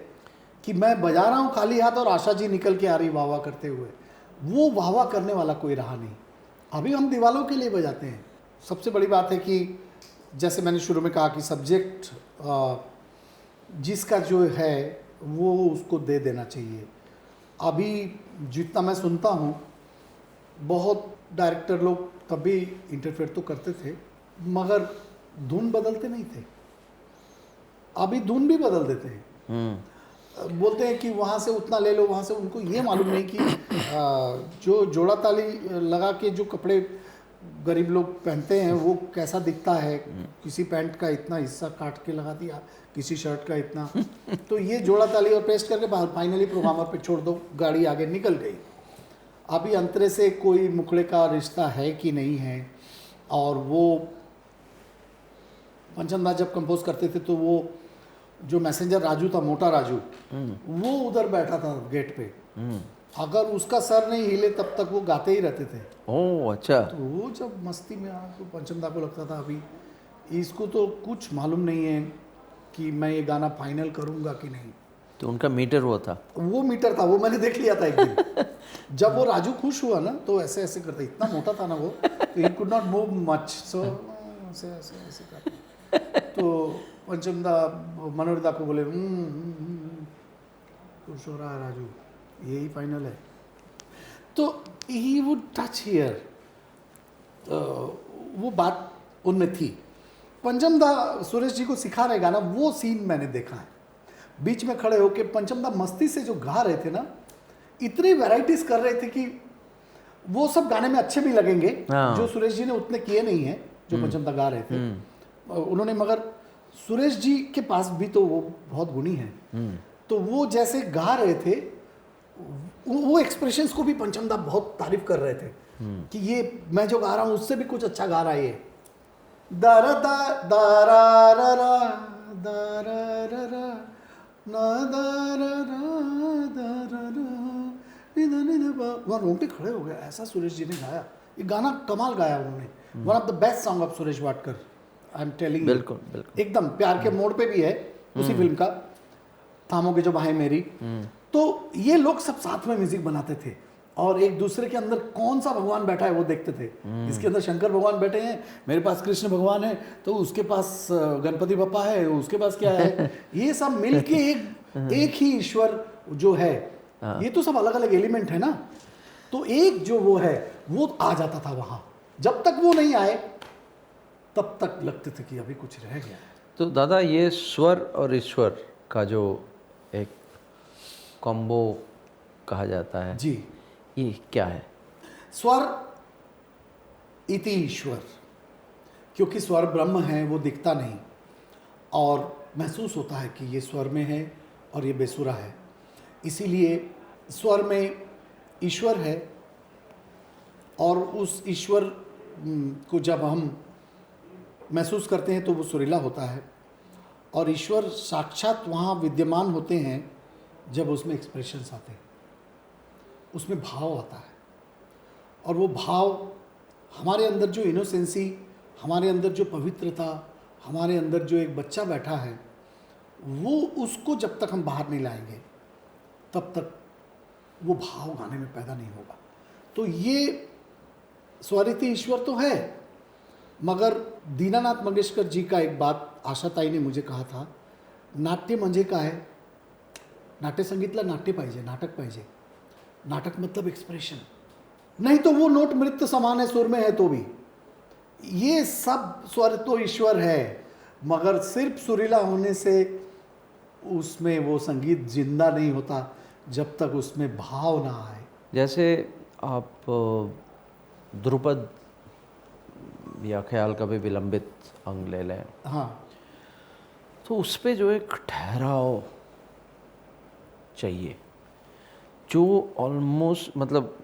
Speaker 1: कि मैं बजा रहा हूँ खाली हाथ और आशा जी निकल के आ रही वाह वाह करते हुए। वो वाह वाह करने वाला कोई रहा नहीं। अभी हम दीवालों के लिए बजाते हैं। सबसे बड़ी बात है कि जैसे मैंने शुरू में कहा कि सब्जेक्ट जिसका जो है वो उसको दे देना चाहिए। अभी जितना मैं सुनता हूँ, बहुत डायरेक्टर लोग तब भी इंटरफेयर तो करते थे मगर धुन बदलते नहीं थे। अभी धुन भी बदल देते हैं। बोलते हैं कि वहाँ से उतना ले लो, वहाँ से, उनको ये मालूम नहीं कि जो जोड़ा ताली लगा के जो कपड़े गरीब लोग पहनते हैं वो कैसा दिखता है, किसी पैंट का इतना हिस्सा काट के लगा दिया, किसी शर्ट का इतना, तो ये जोड़ा ताली और पेस्ट करके फाइनली प्रोग्रामर पे छोड़ दो, गाड़ी आगे निकल गई। अभी अंतरे से कोई मुखड़े का रिश्ता है कि नहीं है। और वो पंचम दास जब कंपोज करते थे तो वो जो मैसेंजर राजू था, मोटा राजू, वो उधर बैठा था गेट पे, अगर उसका सर नहीं हिले तब तक वो गाते ही रहते थे।
Speaker 2: ओह अच्छा।
Speaker 1: तो वो जब मस्ती में आ तो पंचम दा को लगता था अभी इसको तो कुछ मालूम नहीं है कि मैं ये गाना फाइनल करूँगा कि नहीं।
Speaker 2: तो उनका मीटर वो था।
Speaker 1: वो मीटर था, वो मैंने देख लिया था एक दिन। जब वो राजू खुश हुआ ना तो ऐसे ऐसे करता, इतना मोटा था ना वो, तो he could not move much, so ऐसे ऐसे ऐसे करता। तो पंचम दा मनोहर दा को बोले खुश हो रहा है राजू, यही फाइनल है। तो ही वुड टच हियर, वो बात उनमें थी। पंचम दा सुरेश जी को सिखा रहे गाना, वो सीन मैंने देखा है। बीच में खड़े होके पंचम दा मस्ती से जो गा रहे थे ना, इतनी वैरायटीज कर रहे थे कि वो सब गाने में अच्छे भी लगेंगे, जो सुरेश जी ने उतने किए नहीं है जो पंचम दा गा रहे थे उन्होंने। मगर सुरेश जी के पास भी तो वो बहुत गुणी है, तो वो जैसे गा रहे थे वो एक्सप्रेशंस को भी पंचम दा बहुत तारीफ कर रहे थे कि ये मैं जो गा रहा हूँ उससे भी कुछ अच्छा गा रहा है ये। दारा दा दारा रा रा दारा रा रा ना दारा रा दारा रा निदा निदा बा, वहाँ रोंगटे खड़े हो गए, ऐसा सुरेश जी ने गाया। ये गाना कमाल गाया उन्होंने, one of the best song of Suresh Wadkar, I am telling.
Speaker 2: बिल्कुल बिल्कुल
Speaker 1: एकदम प्यार के मोड़ पे भी है उसी फिल्म का, थामोगे जो बाहें मेरी। तो ये लोग सब साथ में म्यूजिक बनाते थे और एक दूसरे के अंदर कौन सा भगवान बैठा है वो देखते थे। इसके अंदर शंकर भगवान बैठे हैं, मेरे पास कृष्ण भगवान है, तो उसके पास गणपति बप्पा है, उसके पास क्या है, ये सब मिलके एक ही ईश्वर जो है। ये तो सब अलग अलग एलिमेंट है ना, तो एक जो वो है वो आ जाता था वहां। जब तक वो नहीं आए तब तक लगते थे कि अभी कुछ रह गया है।
Speaker 2: तो दादा ये स्वर और ईश्वर का जो एक कॉम्बो कहा जाता है
Speaker 1: जी,
Speaker 2: ये क्या है?
Speaker 1: स्वर इति ईश्वर, क्योंकि स्वर ब्रह्म है, वो दिखता नहीं और महसूस होता है कि ये स्वर में है और ये बेसुरा है, इसीलिए स्वर में ईश्वर है। और उस ईश्वर को जब हम महसूस करते हैं तो वो सुरीला होता है, और ईश्वर साक्षात वहाँ विद्यमान होते हैं जब उसमें एक्सप्रेशंस आते हैं, उसमें भाव आता है। और वो भाव हमारे अंदर जो इनोसेंसी, हमारे अंदर जो पवित्रता, हमारे अंदर जो एक बच्चा बैठा है, वो उसको जब तक हम बाहर नहीं लाएंगे तब तक वो भाव गाने में पैदा नहीं होगा। तो ये स्वरिति ईश्वर तो है, मगर दीनानाथ मंगेशकर जी का एक बात आशाताई ने मुझे कहा था, नाट्य म्हणजे काय, नाट्य संगीतला नाट्य पाहिजे, नाटक पाहिजे। नाटक मतलब एक्सप्रेशन, नहीं तो वो नोट मृत्यु समान है, सुर में है तो भी। ये सब स्वर तो ईश्वर है, मगर सिर्फ सुरीला होने से उसमें वो संगीत जिंदा नहीं होता जब तक उसमें भाव ना आए।
Speaker 2: जैसे आप ध्रुपद या ख्याल का भी विलंबित अंग ले लें,
Speaker 1: हाँ,
Speaker 2: तो उस पे जो एक ठहराव चाहिए जो ऑलमोस्ट, मतलब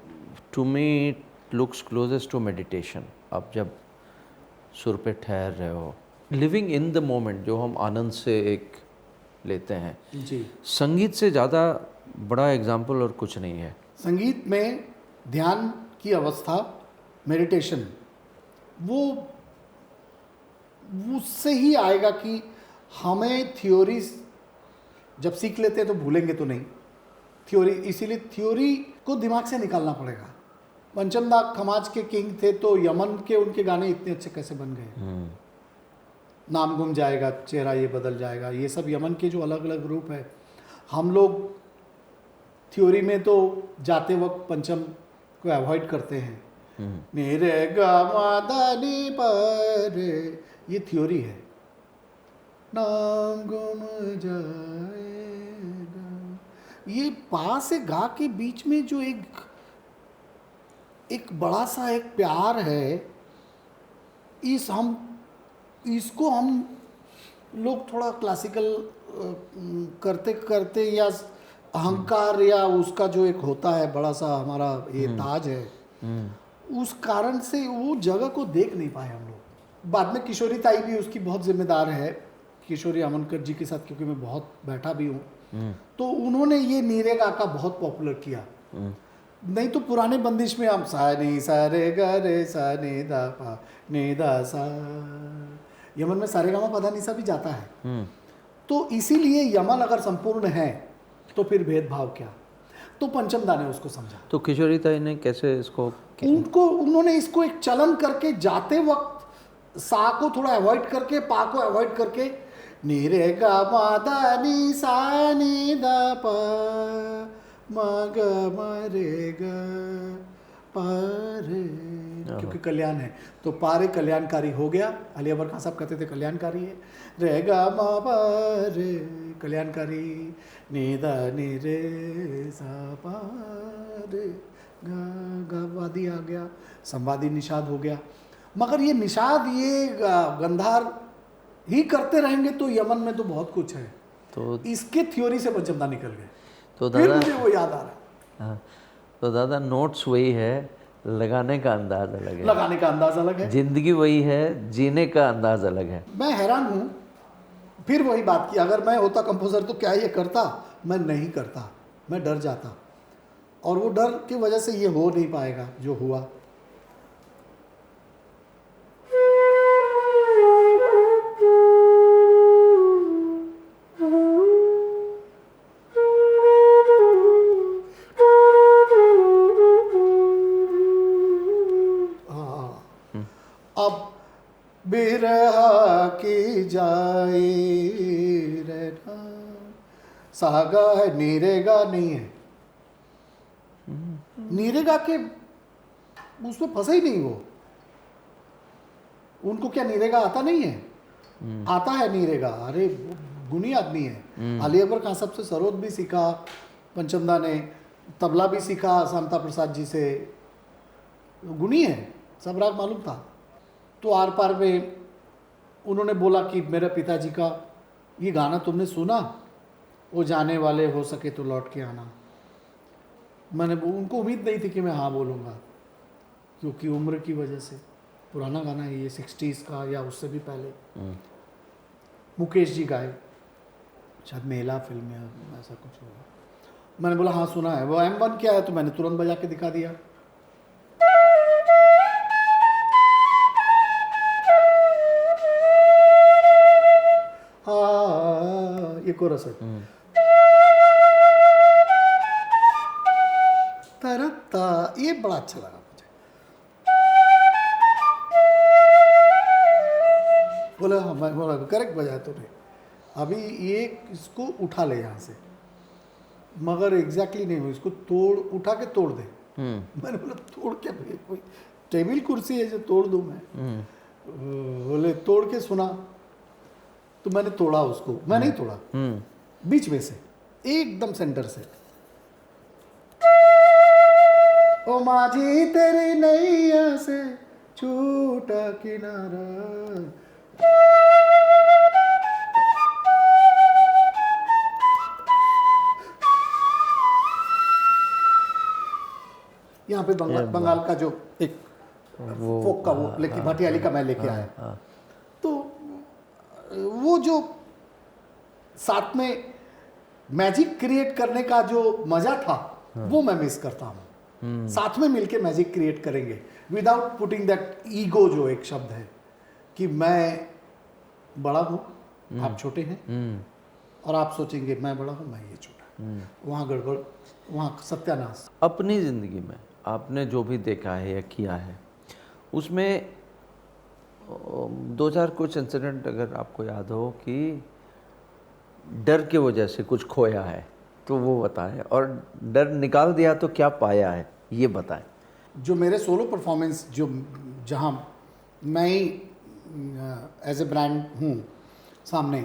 Speaker 2: to me it looks closest to meditation. आप जब सुर पे ठहर रहे हो, लिविंग इन द मोमेंट, जो हम आनंद से एक लेते हैं
Speaker 1: जी।
Speaker 2: संगीत से ज़्यादा बड़ा एग्जाम्पल और कुछ नहीं है।
Speaker 1: संगीत में ध्यान की अवस्था, मेडिटेशन, वो उससे ही आएगा कि हमें थ्योरी जब सीख लेते हैं तो भूलेंगे तो नहीं थ्योरी, इसीलिए थ्योरी को दिमाग से निकालना पड़ेगा। पंचम दा खमाज के किंग थे तो यमन के उनके गाने इतने अच्छे कैसे बन गए? नाम गुम जाएगा, चेहरा ये बदल जाएगा, ये सब यमन के जो अलग अलग रूप है। हम लोग थ्योरी में तो जाते वक्त पंचम को अवॉइड करते हैं, मेरे गमादानी पर, ये थ्योरी है। नाम गुम जाएगा, ये पा से गा के बीच में जो एक बड़ा सा एक प्यार है, इसको हम लोग थोड़ा क्लासिकल करते करते या अहंकार या उसका जो एक होता है बड़ा सा हमारा ये ताज है, उस कारण से वो जगह को देख नहीं पाए हम लोग। बाद में किशोरी ताई भी उसकी बहुत जिम्मेदार है, किशोरी अमनकर जी के साथ, क्योंकि मैं बहुत बैठा भी हूँ, तो उन्होंने ये नीरे गा का बहुत पॉपुलर किया। नहीं तो पुराने बंदिश में हम सा नी सा रे गा रे सा ने दा पा ने दा सा, यमन में सारे गामा पधा निसा भी जाता है। तो इसीलिए यमन अगर संपूर्ण है तो फिर भेदभाव क्या। तो पंचमदा ने उसको समझा।
Speaker 2: तो किशोरी ताई ने कैसे इसको
Speaker 1: उन्होंने इसको एक चलन करके जाते वक्त सा को थोड़ा अवॉइड करके, पा को अवॉइड करके, नी रे गा मा दा नी सा नी दा पा मा गा मा रे गा पा रे, क्योंकि कल्याण है तो पारे कल्याणकारी हो गया। अली अकबर खान साहब कहते थे कल्याणकारी है, रे गा मा पा रे कल्याणकारी, नी दा नी रे सा पा रे गा गा, वादी आ गया, संवादी निषाद हो गया। मगर ये निषाद ये गंधार ही करते रहेंगे तो यमन में तो बहुत कुछ है। तो इसके थ्योरी से पंचमदा निकल गए।
Speaker 2: तो
Speaker 1: फिर
Speaker 2: दादा
Speaker 1: मुझे वो याद आ रहा है।
Speaker 2: हाँ, तो दादा नोट्स वही है, लगाने का अंदाज अलग है,
Speaker 1: लगाने का अंदाज अलग है,
Speaker 2: जिंदगी वही है, जीने का अंदाज अलग है।
Speaker 1: मैं हैरान हूँ, फिर वही बात की, अगर मैं होता कंपोजर तो क्या ये करता? मैं नहीं करता, मैं डर जाता, और वो डर की वजह से ये हो नहीं पाएगा जो हुआ। अब बिरहा की जाए रहना, सागा है, नीरेगा नहीं है। नीरेगा के उसमें फंसे ही नहीं वो। उनको क्या नीरेगा आता नहीं है? आता है नीरेगा, अरे गुणी आदमी है। अली अकबर खान साहब से सरोद भी सीखा पंचमदा ने, तबला भी सीखा शांता प्रसाद जी से, गुणी है, सब राग मालूम था। तो आर पार में उन्होंने बोला कि मेरे पिताजी का ये गाना तुमने सुना, वो जाने वाले हो सके तो लौट के आना। मैंने उनको उम्मीद नहीं थी कि मैं हाँ बोलूँगा, क्योंकि उम्र की वजह से। पुराना गाना है ये, 60s का या उससे भी पहले। मुकेश जी गाए, शायद मेला फिल्म में ऐसा कुछ होगा। मैंने बोला हाँ सुना है। वो M1 क्या है, तो मैंने तुरंत बजा के दिखा दिया। हाँ, ये कोरस है। तरता, ये बड़ा अच्छा लगा मुझे। बोला हाँ, मैं बोला करेक्ट बजाया तूने। अभी ये इसको उठा ले यहाँ से, मगर एग्जैक्टली नहीं हो, इसको तोड़, उठा के तोड़ दे। मैंने बोला तोड़ क्या, कोई टेबल कुर्सी है जो तोड़ दूँ मैं? बोले तोड़ के सुना, तो मैंने तोड़ा उसको। मैं नहीं तोड़ा, बीच में से, एकदम सेंटर से। ओ माझी तेरी नैया से छूटा किनारा, यहाँ पे बंगाल का जो एक फोक का वो लेकिन भटियाली का मैं लेके आया। तो वो जो साथ में मैजिक क्रिएट करने का जो मजा था, वो मैं मिस करता हूँ। साथ में मिलके मैजिक क्रिएट करेंगे विदाउट पुटिंग दैट ईगो, जो एक शब्द है कि मैं बड़ा हूँ, आप छोटे हैं, और आप सोचेंगे मैं बड़ा हूँ, मैं ये छोटा। वहाँ गड़बड़, वहाँ सत्यानाश।
Speaker 2: अपनी ज़िंदगी में आपने जो भी देखा है या किया है, उसमें 2-4 कुछ इंसिडेंट अगर आपको याद हो कि डर की वजह से कुछ खोया है तो वो बताएं, और डर निकाल दिया तो क्या पाया है ये बताएं।
Speaker 1: जो मेरे सोलो परफॉर्मेंस, जो जहाँ मैं ही एज ए ब्रांड हूँ सामने,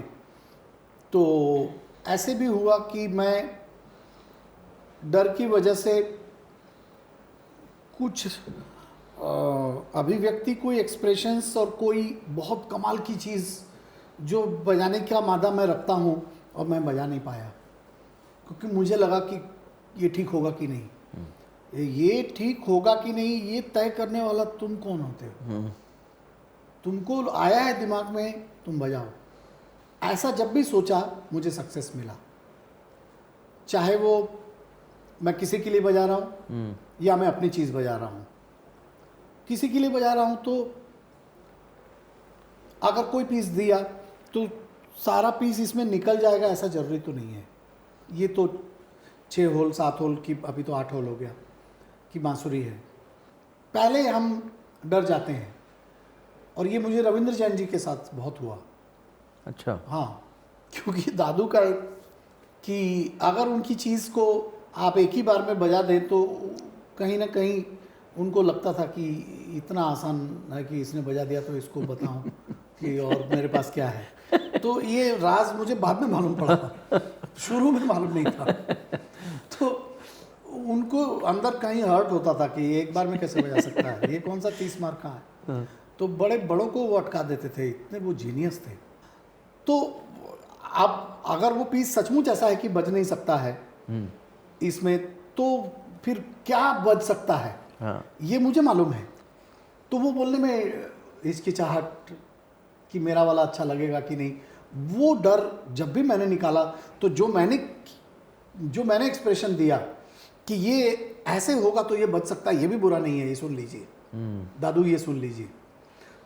Speaker 1: तो ऐसे भी हुआ कि मैं डर की वजह से कुछ अभिव्यक्ति, कोई एक्सप्रेशंस और कोई बहुत कमाल की चीज़ जो बजाने का मादा मैं रखता हूँ और मैं बजा नहीं पाया, क्योंकि मुझे लगा कि ये ठीक होगा कि नहीं। ये ठीक होगा कि नहीं ये तय करने वाला तुम कौन होते हो? तुमको आया है दिमाग में, तुम बजाओ। ऐसा जब भी सोचा मुझे सक्सेस मिला, चाहे वो मैं किसी के लिए बजा रहा हूँ या मैं अपनी चीज़ बजा रहा हूँ। किसी के लिए बजा रहा हूँ तो अगर कोई पीस दिया तो सारा पीस इसमें निकल जाएगा ऐसा ज़रूरी तो नहीं है। ये तो 6 होल 7 होल की, अभी तो 8 होल हो गया कि बांसुरी है। पहले हम डर जाते हैं, और ये मुझे रविंद्र जैन जी के साथ बहुत हुआ।
Speaker 2: अच्छा।
Speaker 1: हाँ, क्योंकि दादू का एक कि अगर उनकी चीज़ को आप एक ही बार में बजा दें तो कहीं ना कहीं उनको लगता था कि इतना आसान है कि इसने बजा दिया तो इसको बताऊं कि और मेरे पास क्या है। तो ये राज मुझे बाद में मालूम पड़ा, शुरू में मालूम नहीं था। तो उनको अंदर कहीं हर्ट होता था कि एक बार में कैसे बजा सकता है, ये कौन सा 30 मार्क का है। तो बड़े बड़ों को वो अटका देते थे, इतने वो जीनियस थे। तो अब अगर वो पीस सचमुच ऐसा है कि बज नहीं सकता है इसमें, तो फिर क्या बज सकता है,
Speaker 2: हाँ।
Speaker 1: ये मुझे मालूम है। तो वो बोलने में हिचकिचाहट कि मेरा वाला अच्छा लगेगा कि नहीं, वो डर जब भी मैंने निकाला तो जो मैंने एक्सप्रेशन दिया कि ये ऐसे होगा तो ये बच सकता है, ये भी बुरा नहीं है, ये सुन लीजिए दादू, ये सुन लीजिए।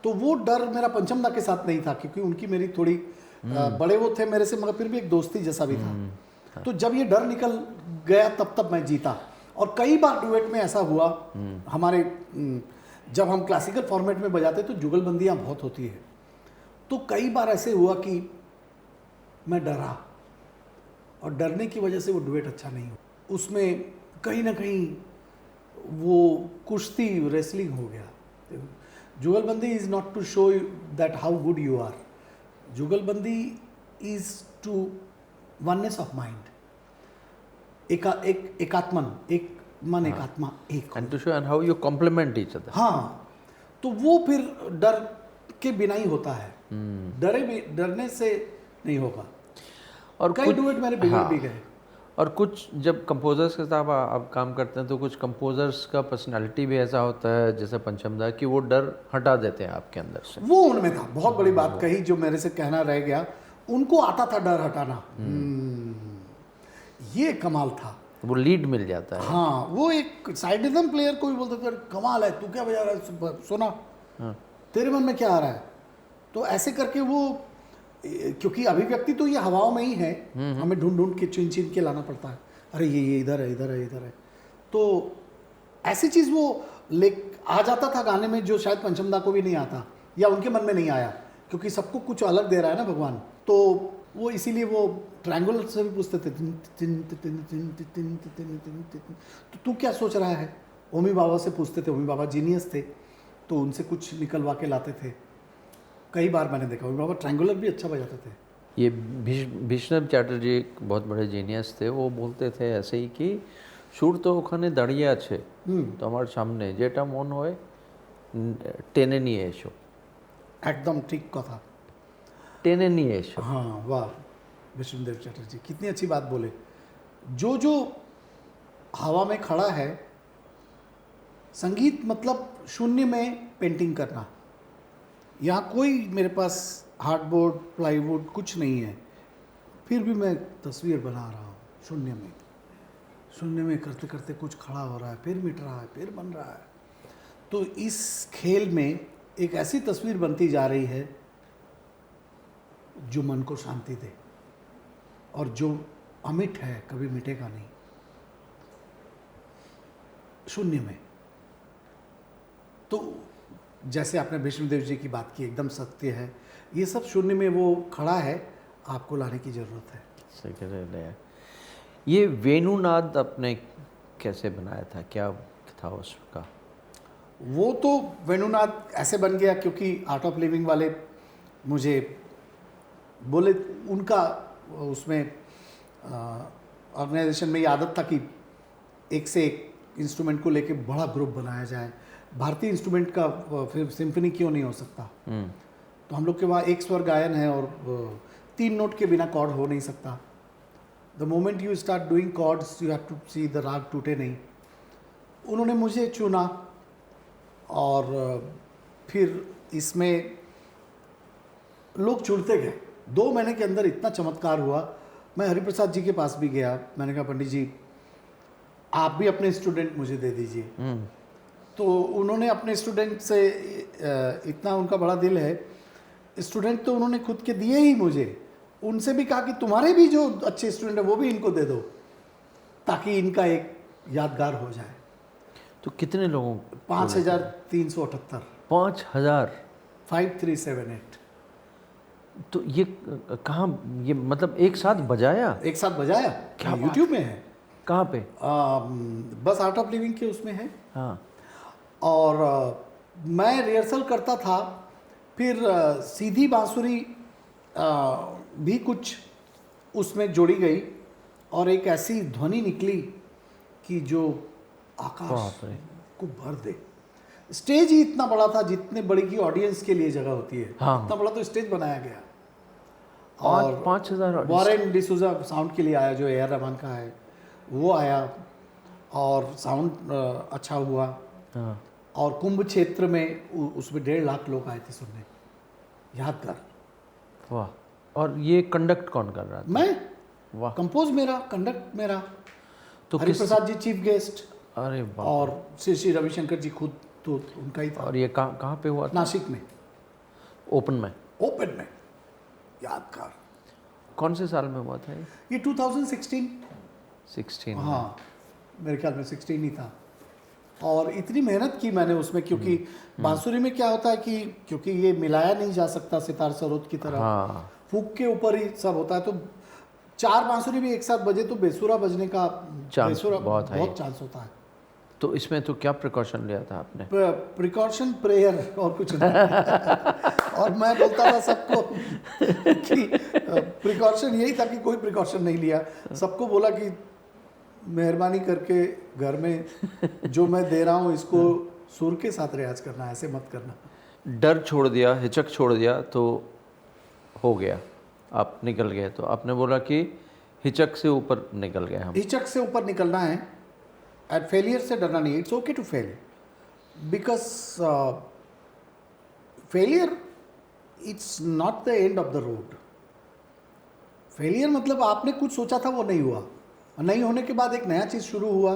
Speaker 1: तो वो डर मेरा पंचमदा के साथ नहीं था, क्योंकि उनकी मेरी थोड़ी बड़े वो थे मेरे से, मगर फिर भी एक दोस्ती जैसा भी था। तो जब ये डर निकल गया तब मैं जीता। और कई बार डुएट में ऐसा हुआ हमारे, जब हम क्लासिकल फॉर्मेट में बजाते तो जुगलबंदियाँ बहुत होती है, तो कई बार ऐसे हुआ कि मैं डरा, और डरने की वजह से वो डुएट अच्छा नहीं हुआ। उसमें कहीं ना कहीं वो कुश्ती रेसलिंग हो गया। Jugalbandi is not to show that how good you are, jugalbandi is to oneness of mind, एकात्मन, एक मन एक आत्मा एक।
Speaker 2: And to show and how you compliment each other.
Speaker 1: हाँ, तो वो फिर डर के बिना ही होता है, डरने से नहीं होगा।
Speaker 2: और
Speaker 1: कई डुएट मेरे बिगड़ भी गए।
Speaker 2: और कुछ जब कंपोजर्स के साथ आप काम करते हैं तो कुछ कंपोजर्स का पर्सनालिटी भी ऐसा होता है, जैसे पंचमदा, कि वो डर हटा देते हैं आपके अंदर से।
Speaker 1: वो उनमें था, बहुत बड़ी बात कही जो मेरे से कहना रह गया, उनको आता था डर हटाना। ये कमाल था,
Speaker 2: वो लीड मिल जाता है।
Speaker 1: हाँ, वो एक साइड रिदम प्लेयर को भी बोलते थे कमाल है, तू क्या बजा रहा है, सुना तेरे मन में क्या आ रहा है। तो ऐसे करके वो, क्योंकि अभिव्यक्ति तो ये हवाओं में ही है, हमें ढूंढ ढूंढ के चुन चुन के लाना पड़ता है, अरे ये इधर है, इधर है, इधर है। तो ऐसी चीज़ वो आ जाता था गाने में जो शायद पंचमदा को भी नहीं आता, या उनके मन में नहीं आया, क्योंकि सबको कुछ अलग दे रहा है ना भगवान। तो वो इसीलिए वो ट्रायंगुलर से भी पूछते थे, तो तू क्या सोच रहा है। ओमी बाबा से पूछते थे, ओमी बाबा जीनियस थे, तो उनसे कुछ निकलवा के लाते थे। कई बार मैंने देखा ओमी बाबा ट्रायंगुलर भी अच्छा बजाते थे।
Speaker 2: ये भीष्म चैटर्जी एक बहुत बड़े जीनियस थे, वो बोलते थे ऐसे ही कि सुर तो ओखाने दाड़िए आछे তোমার সামনে, যেটা মন হয় টেনে নিয়ে এসো।
Speaker 1: एकदम ठीक कथा,
Speaker 2: टेने नहीं एसो।
Speaker 1: हाँ वाह, विष्णुदेव चटर्जी कितनी अच्छी बात बोले। जो हवा में खड़ा है, संगीत मतलब शून्य में पेंटिंग करना। यहाँ कोई मेरे पास हार्डबोर्ड प्लाईवुड कुछ नहीं है, फिर भी मैं तस्वीर बना रहा हूँ शून्य में करते करते कुछ खड़ा हो रहा है, फिर मिट रहा है, फिर बन रहा है। तो इस खेल में एक ऐसी तस्वीर बनती जा रही है जो मन को शांति दे, और जो अमिट है कभी मिटेगा नहीं शून्य में। तो जैसे आपने विष्णुदेव जी की बात की, एकदम सत्य है, ये सब शून्य में वो खड़ा है, आपको लाने की ज़रूरत है।
Speaker 2: सही कह रहे हैं। ये वेणुनाद आपने कैसे बनाया था, क्या था उसका?
Speaker 1: वो तो वेणुनाद ऐसे बन गया क्योंकि आर्ट ऑफ लिविंग वाले मुझे बोले, उनका उसमें ऑर्गेनाइजेशन में ये आदत था कि एक से एक इंस्ट्रूमेंट को लेके बड़ा ग्रुप बनाया जाए, भारतीय इंस्ट्रूमेंट का फिर सिम्फनी क्यों नहीं हो सकता। तो हम लोग के वहाँ एक स्वर गायन है और 3 नोट के बिना कॉर्ड हो नहीं सकता। The moment you start doing chords you have to see the raga टूटे नहीं। उन्होंने मुझे चुना और फिर इसमें लोग जुड़ते गए। 2 महीने के अंदर इतना चमत्कार हुआ। मैं हरिप्रसाद जी के पास भी गया, मैंने कहा पंडित जी आप भी अपने स्टूडेंट मुझे दे दीजिए। तो उन्होंने अपने स्टूडेंट से इतना उनका बड़ा दिल है, स्टूडेंट तो उन्होंने खुद के दिए ही मुझे। उनसे भी कहा कि तुम्हारे भी जो अच्छे स्टूडेंट है वो भी इनको दे दो ताकि इनका एक यादगार हो जाए।
Speaker 2: तो कितने लोगों?
Speaker 1: 5378।
Speaker 2: 5000?
Speaker 1: 5378।
Speaker 2: तो ये कहाँ, ये मतलब एक साथ बजाया?
Speaker 1: एक साथ बजाया।
Speaker 2: क्या
Speaker 1: यूट्यूब में है।
Speaker 2: कहाँ पे?
Speaker 1: बस आर्ट ऑफ लिविंग के उसमें है।
Speaker 2: हाँ।
Speaker 1: और मैं रिहर्सल करता था, फिर सीधी बांसुरी भी कुछ उसमें जोड़ी गई और एक ऐसी ध्वनि निकली कि जो आकाश को भर दे। स्टेज ही इतना बड़ा था जितने बड़ी की ऑडियंस के लिए जगह होती है।
Speaker 2: हाँ।
Speaker 1: इतना बड़ा तो स्टेज बनाया गया।
Speaker 2: 5000
Speaker 1: वॉरेन डिसूजा साउंड के लिए आया, जो ए आर रहमान का है, वो आया और साउंड अच्छा हुआ।
Speaker 2: हाँ।
Speaker 1: और कुंभ क्षेत्र में उसमें 1.5 लाख लोग आए थे सुनने। यादगार।
Speaker 2: वाह। और ये कंडक्ट कौन कर रहा था?
Speaker 1: मैं।
Speaker 2: वाह।
Speaker 1: कंपोज मेरा, कंडक्ट मेरा।
Speaker 2: तो
Speaker 1: हरिप्रसाद जी चीफ गेस्ट।
Speaker 2: अरे वाह।
Speaker 1: और श्री रविशंकर जी खुद तो उनका ही था।
Speaker 2: और ये कहाँ पे हुआ था?
Speaker 1: नासिक में।
Speaker 2: ओपन में?
Speaker 1: ओपन में। यादगार।
Speaker 2: कौन से साल में हुआ था
Speaker 1: ये 2016।
Speaker 2: 16?
Speaker 1: हाँ, मेरे ख्याल में 16 ही था। और इतनी मेहनत की मैंने उसमें, क्योंकि बांसुरी में क्या होता है कि क्योंकि ये मिलाया नहीं जा सकता सितार सरोद की तरह।
Speaker 2: हाँ।
Speaker 1: फूक के ऊपर ही सब होता है। तो 4 बांसुरी भी एक साथ बजे तो बेसुरा बजने का
Speaker 2: चांस बहुत
Speaker 1: चांस होता है।
Speaker 2: तो इसमें तो क्या प्रिकॉशन लिया था आपने?
Speaker 1: प्रिकॉशन, प्रेयर और कुछ नहीं। और मैं बोलता था सबको कि प्रिकॉशन यही था कि कोई प्रिकॉशन नहीं लिया। सबको बोला कि मेहरबानी करके घर में जो मैं दे रहा हूँ इसको सुर के साथ रियाज करना, ऐसे मत करना।
Speaker 2: डर छोड़ दिया, हिचक छोड़ दिया तो हो गया, आप निकल गए। तो आपने बोला कि हिचक से ऊपर निकल गए हम।
Speaker 1: हिचक से ऊपर निकलना है, एट फेलियर से डरना नहीं। It's okay to fail, because failure it's not the end of the road. Failure मतलब आपने कुछ सोचा था वो नहीं हुआ, और नहीं होने के बाद एक नया चीज़ शुरू हुआ।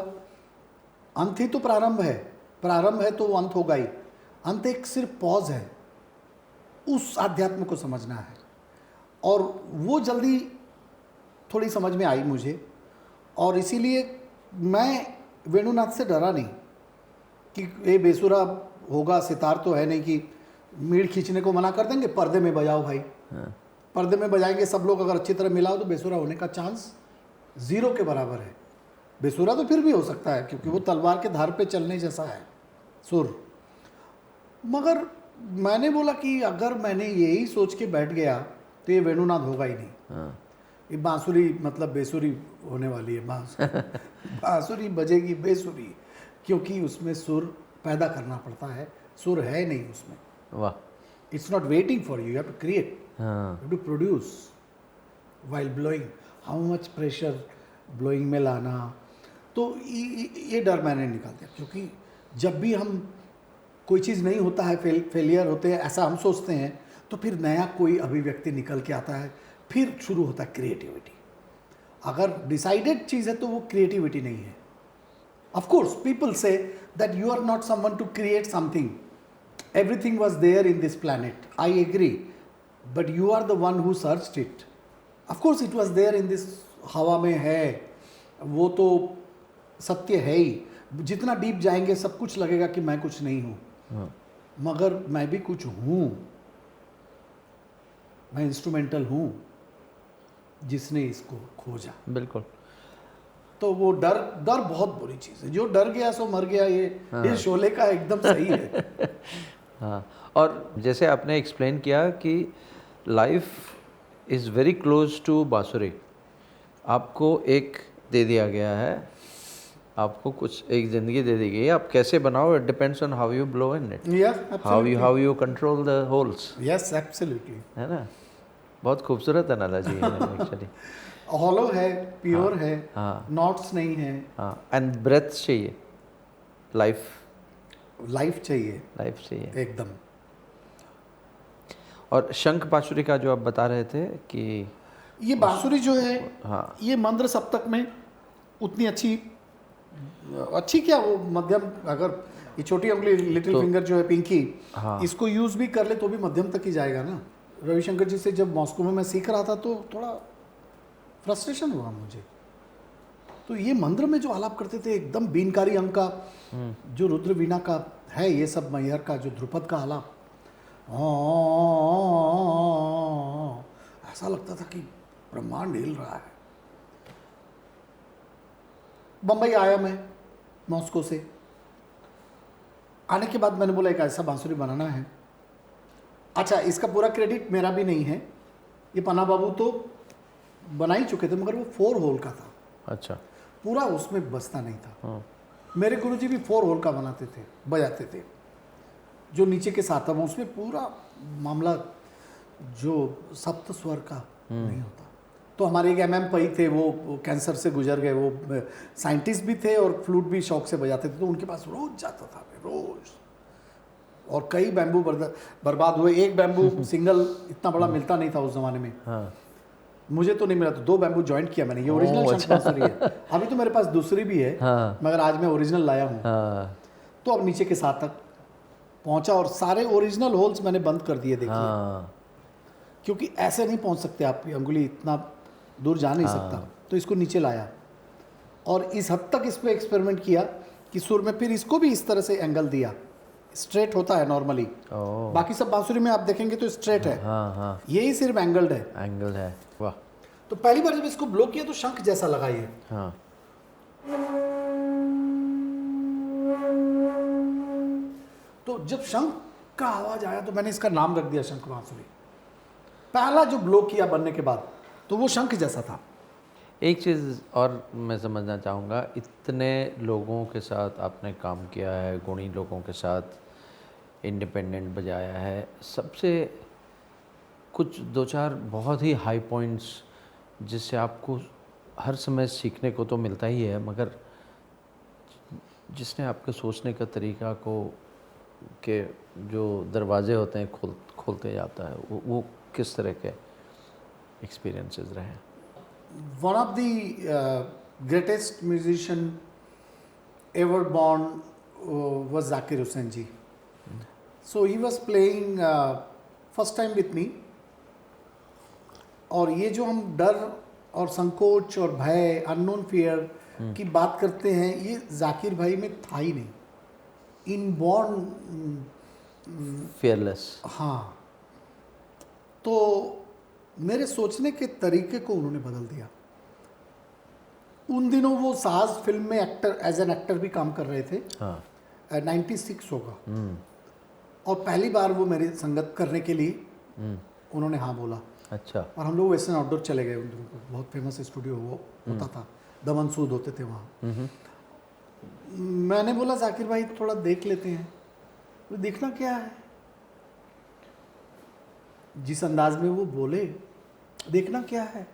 Speaker 1: अंत ही तो प्रारंभ है, प्रारंभ है तो वो अंत होगा ही। अंत एक सिर्फ पॉज है, उस आध्यात्म को समझना है। और वो जल्दी थोड़ी समझ में आई मुझे, और इसीलिए मैं वेणुनाथ से डरा नहीं कि ये बेसुरा होगा, सितार तो है नहीं कि मीड़ खींचने को मना कर देंगे, पर्दे में बजाओ भाई।
Speaker 2: हाँ।
Speaker 1: पर्दे में बजाएंगे सब लोग, अगर अच्छी तरह मिलाओ तो बेसुरा होने का चांस 0 के बराबर है। बेसुरा तो फिर भी हो सकता है क्योंकि वो तलवार के धार पे चलने जैसा है सुर। मगर मैंने बोला कि अगर मैंने यही सोच के बैठ गया तो ये वेणुनाथ होगा ही नहीं।
Speaker 2: हाँ।
Speaker 1: ये बांसुरी मतलब बेसुरी होने वाली है। बांसुरी बजेगी बेसुरी, क्योंकि उसमें सुर पैदा करना पड़ता है, सुर है नहीं उसमें।
Speaker 2: वाह।
Speaker 1: It's not waiting for you have to create,
Speaker 2: हाँ।
Speaker 1: You have to produce while blowing. How much pressure blowing में लाना। तो ये डर मैंने निकाल दिया, क्योंकि जब भी हम कोई चीज़ नहीं होता है, फेलियर होते हैं ऐसा हम सोचते हैं, तो फिर नया कोई अभिव्यक्ति निकल के आता है, फिर शुरू होता है क्रिएटिविटी। अगर डिसाइडेड चीज़ है तो वो क्रिएटिविटी नहीं है। ऑफ कोर्स पीपल से that you are not someone to create something, everything was there in this planet, I agree, but you are the one who searched it. Of course it was there in this, हवा में है, वो तो सत्य है ही। जितना deep जाएंगे सब कुछ लगेगा कि मैं कुछ नहीं हूँ।
Speaker 2: हाँ।
Speaker 1: मगर मैं भी कुछ हूँ, मैं इंस्ट्रूमेंटल हूँ जिसने इसको खोजा।
Speaker 2: बिल्कुल।
Speaker 1: तो वो डर बहुत बुरी चीज़ है। जो डर गया सो मर गया, ये शोले का एकदम सही है।
Speaker 2: हाँ। और जैसे आपने एक्सप्लेन किया कि life is very close to bansuri, आपको एक दे दिया गया है आपको कुछ एक ज़िंदगी दे दी गई है, आप कैसे बनाओ, it depends on how you blow in it,
Speaker 1: Yeah,
Speaker 2: how you control the holes,
Speaker 1: Yes, absolutely.
Speaker 2: है ना। बहुत खूबसूरत एनालॉजी है एक्चुअली।
Speaker 1: हॉलो है, प्योर है,
Speaker 2: हाँ
Speaker 1: नॉट्स नहीं है,
Speaker 2: हाँ, एंड ब्रेथ चाहिए, लाइफ
Speaker 1: लाइफ चाहिए
Speaker 2: चाहिए।
Speaker 1: एकदम।
Speaker 2: और शंख बांसुरी का जो आप बता रहे थे कि
Speaker 1: ये बांसुरी जो है,
Speaker 2: हाँ
Speaker 1: ये मंद्र सप्तक में उतनी अच्छी क्या, वो मध्यम, अगर ये छोटी उंगली लिटिल फिंगर जो है पिंकी,
Speaker 2: हाँ
Speaker 1: इसको यूज भी कर ले तो भी मध्यम तक ही जाएगा ना। रविशंकर जी से जब मॉस्को में मैं सीख रहा था तो थोड़ा फ्रस्ट्रेशन हुआ मुझे। तो ये मंत्र में जो आलाप करते थे एकदम बीनकारी अंग का, जो रुद्र वीणा का है, ये सब मैहर का जो ध्रुपद का आलाप, ऐसा लगता था कि ब्रह्मांड हिल रहा है। बम्बई आया मैं मॉस्को से, आने के बाद मैंने बोला एक ऐसा बांसुरी बनाना है। अच्छा, इसका पूरा क्रेडिट मेरा भी नहीं है, ये पन्ना बाबू तो बना ही चुके थे, मगर वो 4 होल का था।
Speaker 2: अच्छा,
Speaker 1: पूरा उसमें बसता नहीं था।
Speaker 2: हाँ
Speaker 1: मेरे गुरुजी भी 4 होल का बनाते थे, बजाते थे, जो नीचे के साथ था वो, उसमें पूरा मामला जो सप्त स्वर का नहीं होता। तो हमारे एक MM पई थे, वो कैंसर से गुजर गए, वो साइंटिस्ट भी थे और फ्लूट भी शौक से बजाते थे, तो उनके पास रोज जाता था मैं, रोज। और कई बैम्बू बर्बाद हुए। एक बैम्बू सिंगल इतना बड़ा मिलता नहीं था उस जमाने में,
Speaker 2: हाँ
Speaker 1: मुझे तो नहीं मिला, तो 2 बैम्बू ज्वाइंट किया मैंने। ये ओरिजिनल शंख बांसुरी है। अभी तो मेरे पास दूसरी भी है,
Speaker 2: हाँ
Speaker 1: मगर आज मैं ओरिजिनल लाया हूँ।
Speaker 2: हाँ
Speaker 1: तो अब नीचे के साथ तक पहुंचा और सारे ओरिजिनल होल्स मैंने बंद कर दिए, देखिए।
Speaker 2: हाँ
Speaker 1: क्योंकि ऐसे नहीं पहुंच सकते, आपकी अंगुली इतना दूर जा नहीं सकता। तो इसको नीचे लाया और इस हद तक इस पर एक्सपेरिमेंट किया कि सुर में फिर इसको भी इस तरह से एंगल दिया। स्ट्रेट होता है नॉर्मली,
Speaker 2: ओह
Speaker 1: बाकी सब बांसुरी में आप देखेंगे तो स्ट्रेट है,
Speaker 2: हाँ हाँ
Speaker 1: यही सिर्फ एंगल्ड है।
Speaker 2: एंगल है, वाह।
Speaker 1: तो पहली बार जब इसको ब्लो किया तो शंख जैसा लगा ये।
Speaker 2: हाँ
Speaker 1: तो जब शंख का आवाज आया तो मैंने इसका नाम रख दिया शंख बांसुरी। पहला जो ब्लो किया बनने के बाद तो वो शंख जैसा था।
Speaker 2: एक चीज़ और मैं समझना चाहूँगा, इतने लोगों के साथ आपने काम किया है, गुणी लोगों के साथ इंडिपेंडेंट बजाया है, सबसे कुछ 2-4 बहुत ही हाई पॉइंट्स जिससे आपको हर समय सीखने को तो मिलता ही है, मगर जिसने आपके सोचने का तरीका को के जो दरवाजे होते हैं खोलते जाता है, वो किस तरह के एक्सपीरियंसेस रहे?
Speaker 1: One of the greatest musician ever born was Zakir Hussain ji. So he was playing first time with me. और ये जो हम डर और संकोच और भय, अननोन फियर की बात करते हैं, ये जाकिर भाई में था ही नहीं, इनबॉर्न
Speaker 2: फियरलेस।
Speaker 1: हाँ। तो मेरे सोचने के तरीके को उन्होंने बदल दिया। उन दिनों वो साज फिल्म में एक्टर, एज एन एक्टर भी काम कर रहे थे।
Speaker 2: हाँ
Speaker 1: 96 होगा। और पहली बार वो मेरी संगत करने के लिए उन्होंने हाँ बोला।
Speaker 2: अच्छा।
Speaker 1: और हम लोग वेस्टर्न आउटडोर चले गए उन दिनों को, बहुत फेमस स्टूडियो वो होता था, दमन सूद होते थे वहाँ। मैंने बोला जाकिर भाई थोड़ा देख लेते हैं। तो देखना क्या है, जिस अंदाज में वो बोले, देखना क्या है,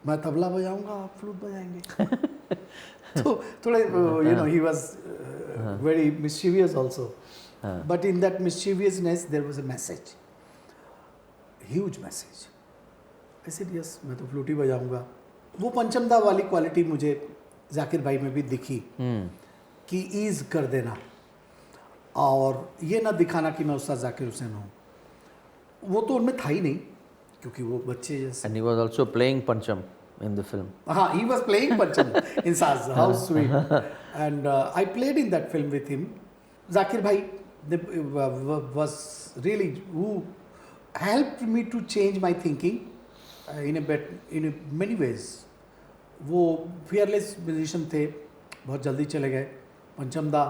Speaker 1: मैं तबला बजाऊंगा, आप फ्लूट बजाएंगे। तो थोड़े you know he was very mischievous also, but in that mischievousness there was a message, huge message. I said yes, मैं तो फ्लूट ही बजाऊंगा। वो पंचमदा वाली क्वालिटी मुझे जाकिर भाई में भी दिखी कि ईज कर देना और ये ना दिखाना कि मैं उस्ताद जाकिर हुसैन हूँ। वो तो उनमें था ही नहीं, क्योंकि वो बच्चे जैसे।
Speaker 2: And he was also playing Pancham in the film.
Speaker 1: हाँ, he was playing Pancham in Saz, how sweet. And I played in that film with him. Zakir Bhai was really who helped me to change my thinking in many ways. वो fearless musician थे, बहुत जल्दी चले गए। पंचम दा।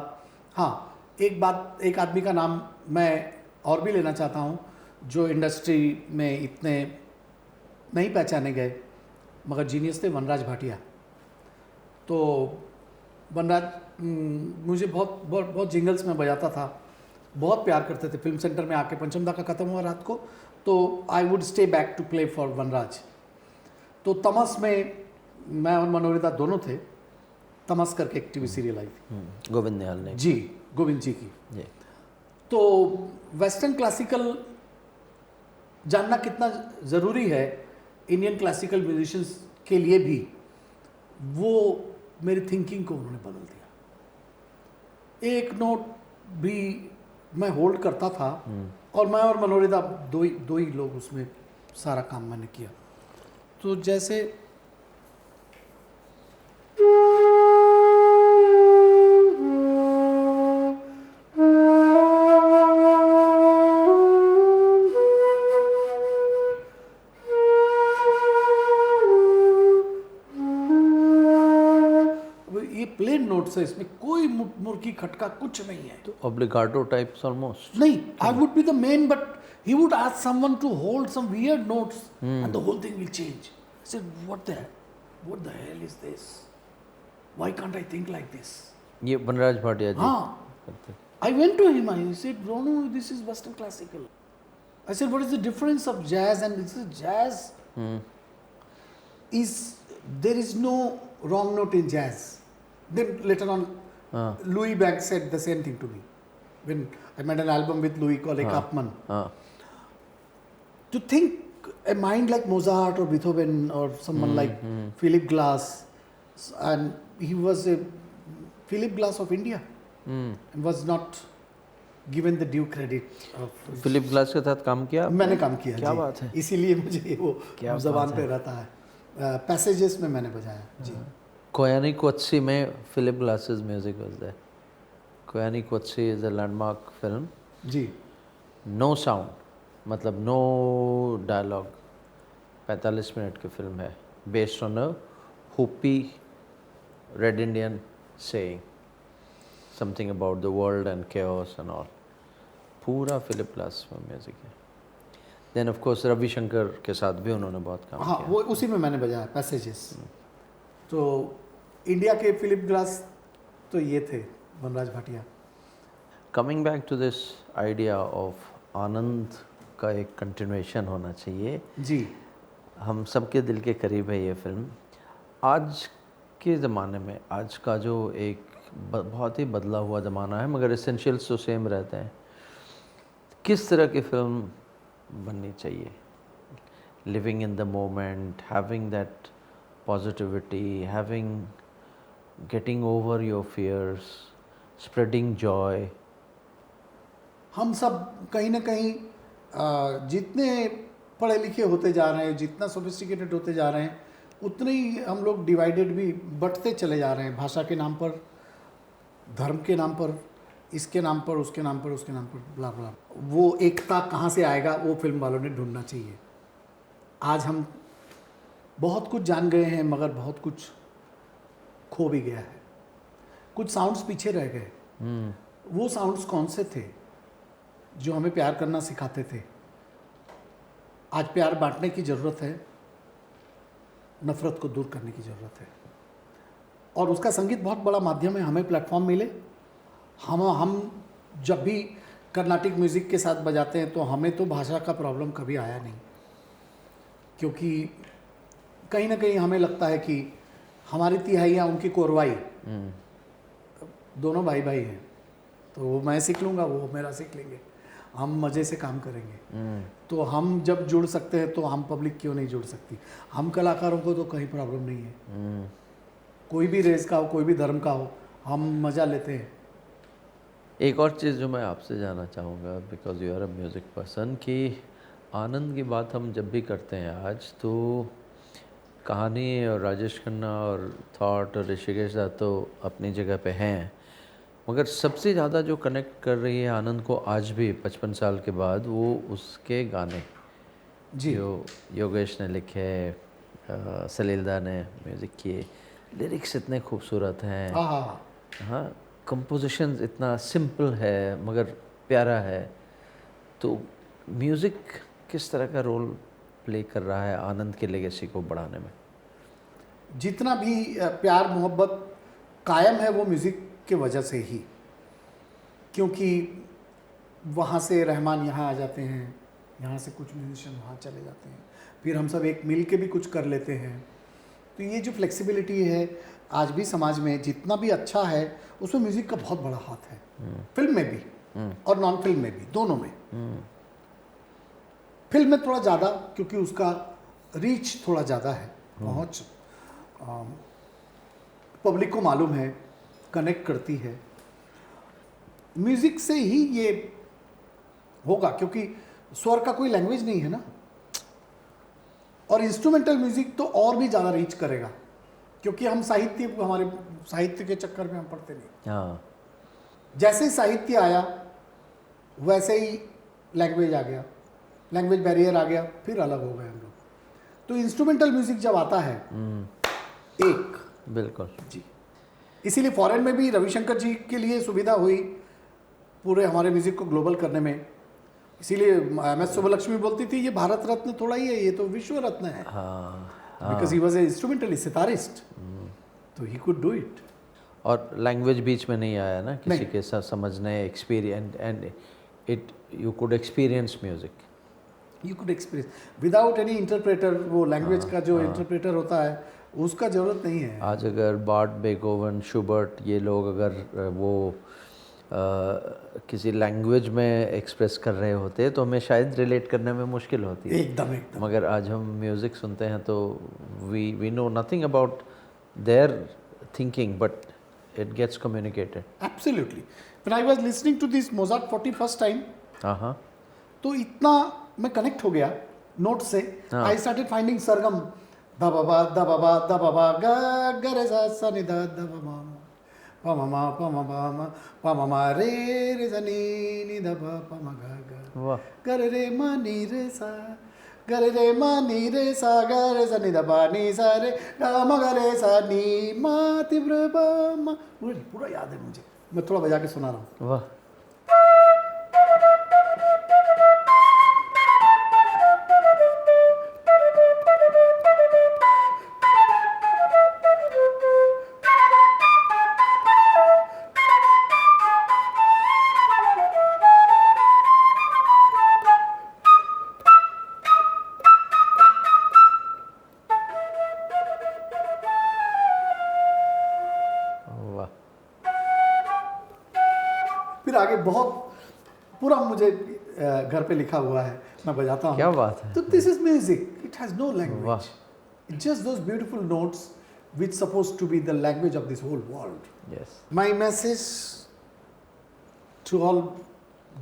Speaker 1: हाँ, एक बात, एक आदमी का नाम मैं और भी लेना चाहता हूँ जो इंडस्ट्री में इतने नहीं पहचाने गए मगर जीनियस थे, वनराज भाटिया। तो वनराज मुझे बहुत बहुत बहुत जिंगल्स में बजाता था, बहुत प्यार करते थे। फिल्म सेंटर में आके पंचम दा का ख़त्म हुआ रात को, तो I would stay back to play for Vanraj. तो तमस में मैं और मनोहरी दा दोनों थे। तमस करके एक टीवी सीरियल आई थी,
Speaker 2: गोविंद निहाल ने।
Speaker 1: जी, गोविंद जी की।
Speaker 2: जी।
Speaker 1: तो वेस्टर्न क्लासिकल जानना कितना ज़रूरी है इंडियन क्लासिकल म्यूजिशियंस के लिए भी, वो मेरी थिंकिंग को उन्होंने बदल दिया। एक नोट भी मैं होल्ड करता था, और मैं और मनोहरी दा दो ही लोग उसमें सारा काम मैंने किया। तो जैसे ये प्लेन नोट्स है, इसमें कोई मुर्की खटका कुछ नहीं है।
Speaker 2: तो obligato types almost.
Speaker 1: नहीं, I would be the main, but he would ask someone to hold some weird notes and the whole thing will change. I said what the hell is this, why can't I think like this.
Speaker 2: ये वनराज भाटिया जी
Speaker 1: हाँ,
Speaker 2: करते।
Speaker 1: I went to him, I said, Ronu, this is Western classical. I said, what is the difference of jazz and this is jazz? There is no wrong note in jazz. Then later on, Louis Banks said the same thing to me. When I made an album with Louis called Ekapman. To think a mind like Mozart or Beethoven or someone like Philip Glass, and he was a Philip Glass of India. And was not given the due credit of
Speaker 2: Philip Glass के साथ काम किया?
Speaker 1: मैंने काम किया।
Speaker 2: क्या
Speaker 1: जी,
Speaker 2: बात है।
Speaker 1: इसीलिए मुझे वो जबान पे रहता है। पैसेजेस में मैंने बजाया जी।
Speaker 2: कोयानी कोत्सी में Philip Glass's music was there. Koyaanisqatsi is a landmark film.
Speaker 1: जी।
Speaker 2: नो साउंड, मतलब नो डायलॉग, 45 मिनट की फिल्म है, based on a Hopi Red Indian saying something about the world and chaos and all. पूरा Philip Glass में music है। Then of course Ravishankar के साथ भी उन्होंने बहुत काम
Speaker 1: हाँ,
Speaker 2: किया।
Speaker 1: वो उसी में मैंने बजाया पैसेजेस। तो इंडिया के फिलिप ग्लास तो ये थे Vanraj Bhatia.
Speaker 2: Coming back to this idea of Anand का एक कंटिन्यूएशन होना चाहिए।
Speaker 1: जी।
Speaker 2: हम सबके दिल के करीब है ये फिल्म। आज के ज़माने में, आज का जो एक बहुत ही बदला हुआ ज़माना है, मगर एसेंशियल्स तो सेम रहते हैं। किस तरह की फिल्म बननी चाहिए? Living in the moment, having that positivity, having getting over your fears, spreading joy.
Speaker 1: हम सब कहीं ना कहीं जितने पढ़े लिखे होते जा रहे हैं, जितना सोफिस्टिकेटेड होते जा रहे हैं, उतने ही हम लोग डिवाइडेड भी बढ़ते चले जा रहे हैं। भाषा के नाम पर, धर्म के नाम पर, इसके नाम पर, उसके नाम पर, उसके नाम पर, ब्ला ब्ला। वो एकता कहाँ से आएगा, वो फिल्म वालों ने ढूंढना चाहिए। आज हम बहुत कुछ जान गए हैं, मगर बहुत कुछ खो भी गया है। कुछ साउंड्स पीछे रह गए। वो साउंड्स कौन से थे जो हमें प्यार करना सिखाते थे? आज प्यार बांटने की ज़रूरत है, नफ़रत को दूर करने की ज़रूरत है। और उसका संगीत बहुत बड़ा माध्यम है। हमें प्लेटफॉर्म मिले, हम जब भी कर्नाटिक म्यूज़िक के साथ बजाते हैं तो हमें तो भाषा का प्रॉब्लम कभी आया नहीं, क्योंकि कहीं ना कहीं हमें लगता है कि हमारी तिहाइयाँ उनकी कोरवाई, दोनों भाई भाई हैं, तो वो मैं सीख लूँगा, वो मेरा सीख लेंगे, हम मज़े से काम करेंगे। तो हम जब जुड़ सकते हैं तो हम पब्लिक क्यों नहीं जुड़ सकती? हम कलाकारों को तो कहीं प्रॉब्लम नहीं है, कोई भी रेस का हो, कोई भी धर्म का हो, हम मज़ा लेते हैं।
Speaker 2: एक और चीज़ जो मैं आपसे जानना चाहूँगा, because you are a music person, कि आनंद की बात हम जब भी करते हैं आज, तो कहानी और राजेश खन्ना और थॉट और ऋषिकेश दा तो अपनी जगह पे हैं, मगर सबसे ज़्यादा जो कनेक्ट कर रही है आनंद को आज भी 55 साल के बाद, वो उसके गाने
Speaker 1: जी,
Speaker 2: जो योगेश ने लिखे, सलील दा ने म्यूज़िक किए, लिरिक्स इतने खूबसूरत हैं। हाँ, कंपोजिशन इतना सिंपल है मगर प्यारा है। तो म्यूज़िक किस तरह का रोल प्ले कर रहा है आनंद के लेगेसी को बढ़ाने में?
Speaker 1: जितना भी प्यार मोहब्बत कायम है वो म्यूज़िक के वजह से ही, क्योंकि वहाँ से रहमान यहाँ आ जाते हैं, यहाँ से कुछ म्यूजिशियन वहाँ चले जाते हैं, फिर हम सब एक मिल के भी कुछ कर लेते हैं। तो ये जो फ्लेक्सिबिलिटी है आज भी समाज में जितना भी अच्छा है उसमें म्यूज़िक का बहुत बड़ा हाथ है, फिल्म में भी और नॉन फिल्म में भी, दोनों में। फिल्म में थोड़ा ज़्यादा क्योंकि उसका रीच थोड़ा ज़्यादा है, पहुँच पब्लिक को मालूम है, कनेक्ट करती है। म्यूज़िक से ही ये होगा क्योंकि स्वर का कोई लैंग्वेज नहीं है ना, और इंस्ट्रूमेंटल म्यूज़िक तो और भी ज़्यादा रीच करेगा क्योंकि हम साहित्य, हमारे साहित्य के चक्कर में हम पढ़ते नहीं।
Speaker 2: हाँ,
Speaker 1: जैसे ही साहित्य आया वैसे ही लैंग्वेज आ गया, लैंग्वेज बैरियर आ गया, फिर अलग हो गए हम लोग। तो इंस्ट्रूमेंटल म्यूज़िक जब आता है एक,
Speaker 2: बिल्कुल
Speaker 1: जी, इसीलिए फॉरेन में भी रविशंकर जी के लिए सुविधा हुई पूरे हमारे म्यूज़िक को ग्लोबल करने में। इसीलिए MS सुब्बलक्ष्मी बोलती थी ये भारत रत्न थोड़ा ही है, ये तो विश्व रत्न है, because he was a instrumentalist, sitarist, तो ही कुड डू इट।
Speaker 2: और लैंग्वेज बीच में नहीं आया ना किसी
Speaker 1: नहीं।
Speaker 2: के साथ समझने, experience, and it you could experience music.
Speaker 1: You could experience without any interpreter. वो लैंग्वेज का जो इंटरप्रेटर होता है उसका ज़रूरत नहीं है।
Speaker 2: आज अगर बार्ट, बेथोवन, शुबर्ट ये लोग अगर वो किसी लैंग्वेज में एक्सप्रेस कर रहे होते तो हमें शायद रिलेट करने में मुश्किल होती है।
Speaker 1: एकदम एकदम।
Speaker 2: मगर आज हम म्यूज़िक सुनते हैं तो we know nothing about their thinking, but it gets communicated.
Speaker 1: Absolutely. When I was listening to this Mozart 41st time,
Speaker 2: हाँ,
Speaker 1: तो इतना मैं कनेक्ट हो गया नोट से। आई स्टार्टेड फाइंडिंग सरगम, द बाबा द बाबा द बाबा ग ग रे सा सा नि द द मा प म मा प म बा म प म मा रे रे सा नी नी द प प म ग ग
Speaker 2: वाह,
Speaker 1: ग रे रे म नी रे सा ग रे रे म नी रे सा ग रे सा नी द पा नी सा रे ग म ग रे सा नी मा तीव्र ब म। पूरा याद है मुझे, मैं थोड़ा बजा के सुना रहा हूँ।
Speaker 2: वाह, वाह।
Speaker 1: फिर आगे बहुत पूरा मुझे घर पे लिखा हुआ है, मैं बजाता हूँ।
Speaker 2: क्या बात है।
Speaker 1: तो this is music, it has no
Speaker 2: वाह।
Speaker 1: Language, it's just those beautiful notes which supposed to be the language of this whole world.
Speaker 2: Yes.
Speaker 1: My message to all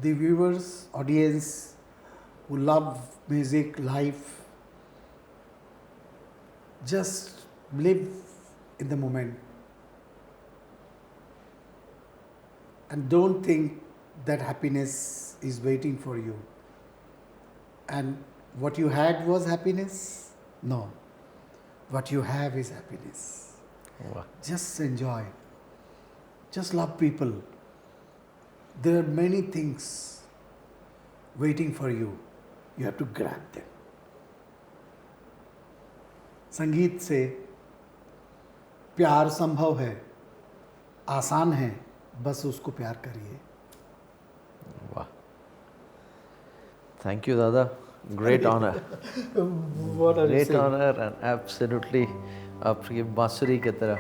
Speaker 1: the viewers, audience who love music, life, just live in the moment and don't think that happiness is waiting for you and what you had was happiness. No, what you have is happiness.
Speaker 2: Wow.
Speaker 1: Just enjoy, just love people. There are many things waiting for you, you have to grab them. संगीत से प्यार संभव है, आसान है, बस उसको प्यार करिए।
Speaker 2: वाह, थैंक यू दादा, great honour,
Speaker 1: What are you
Speaker 2: great
Speaker 1: saying?
Speaker 2: Honour, and absolutely आपकी बांसुरी की तरह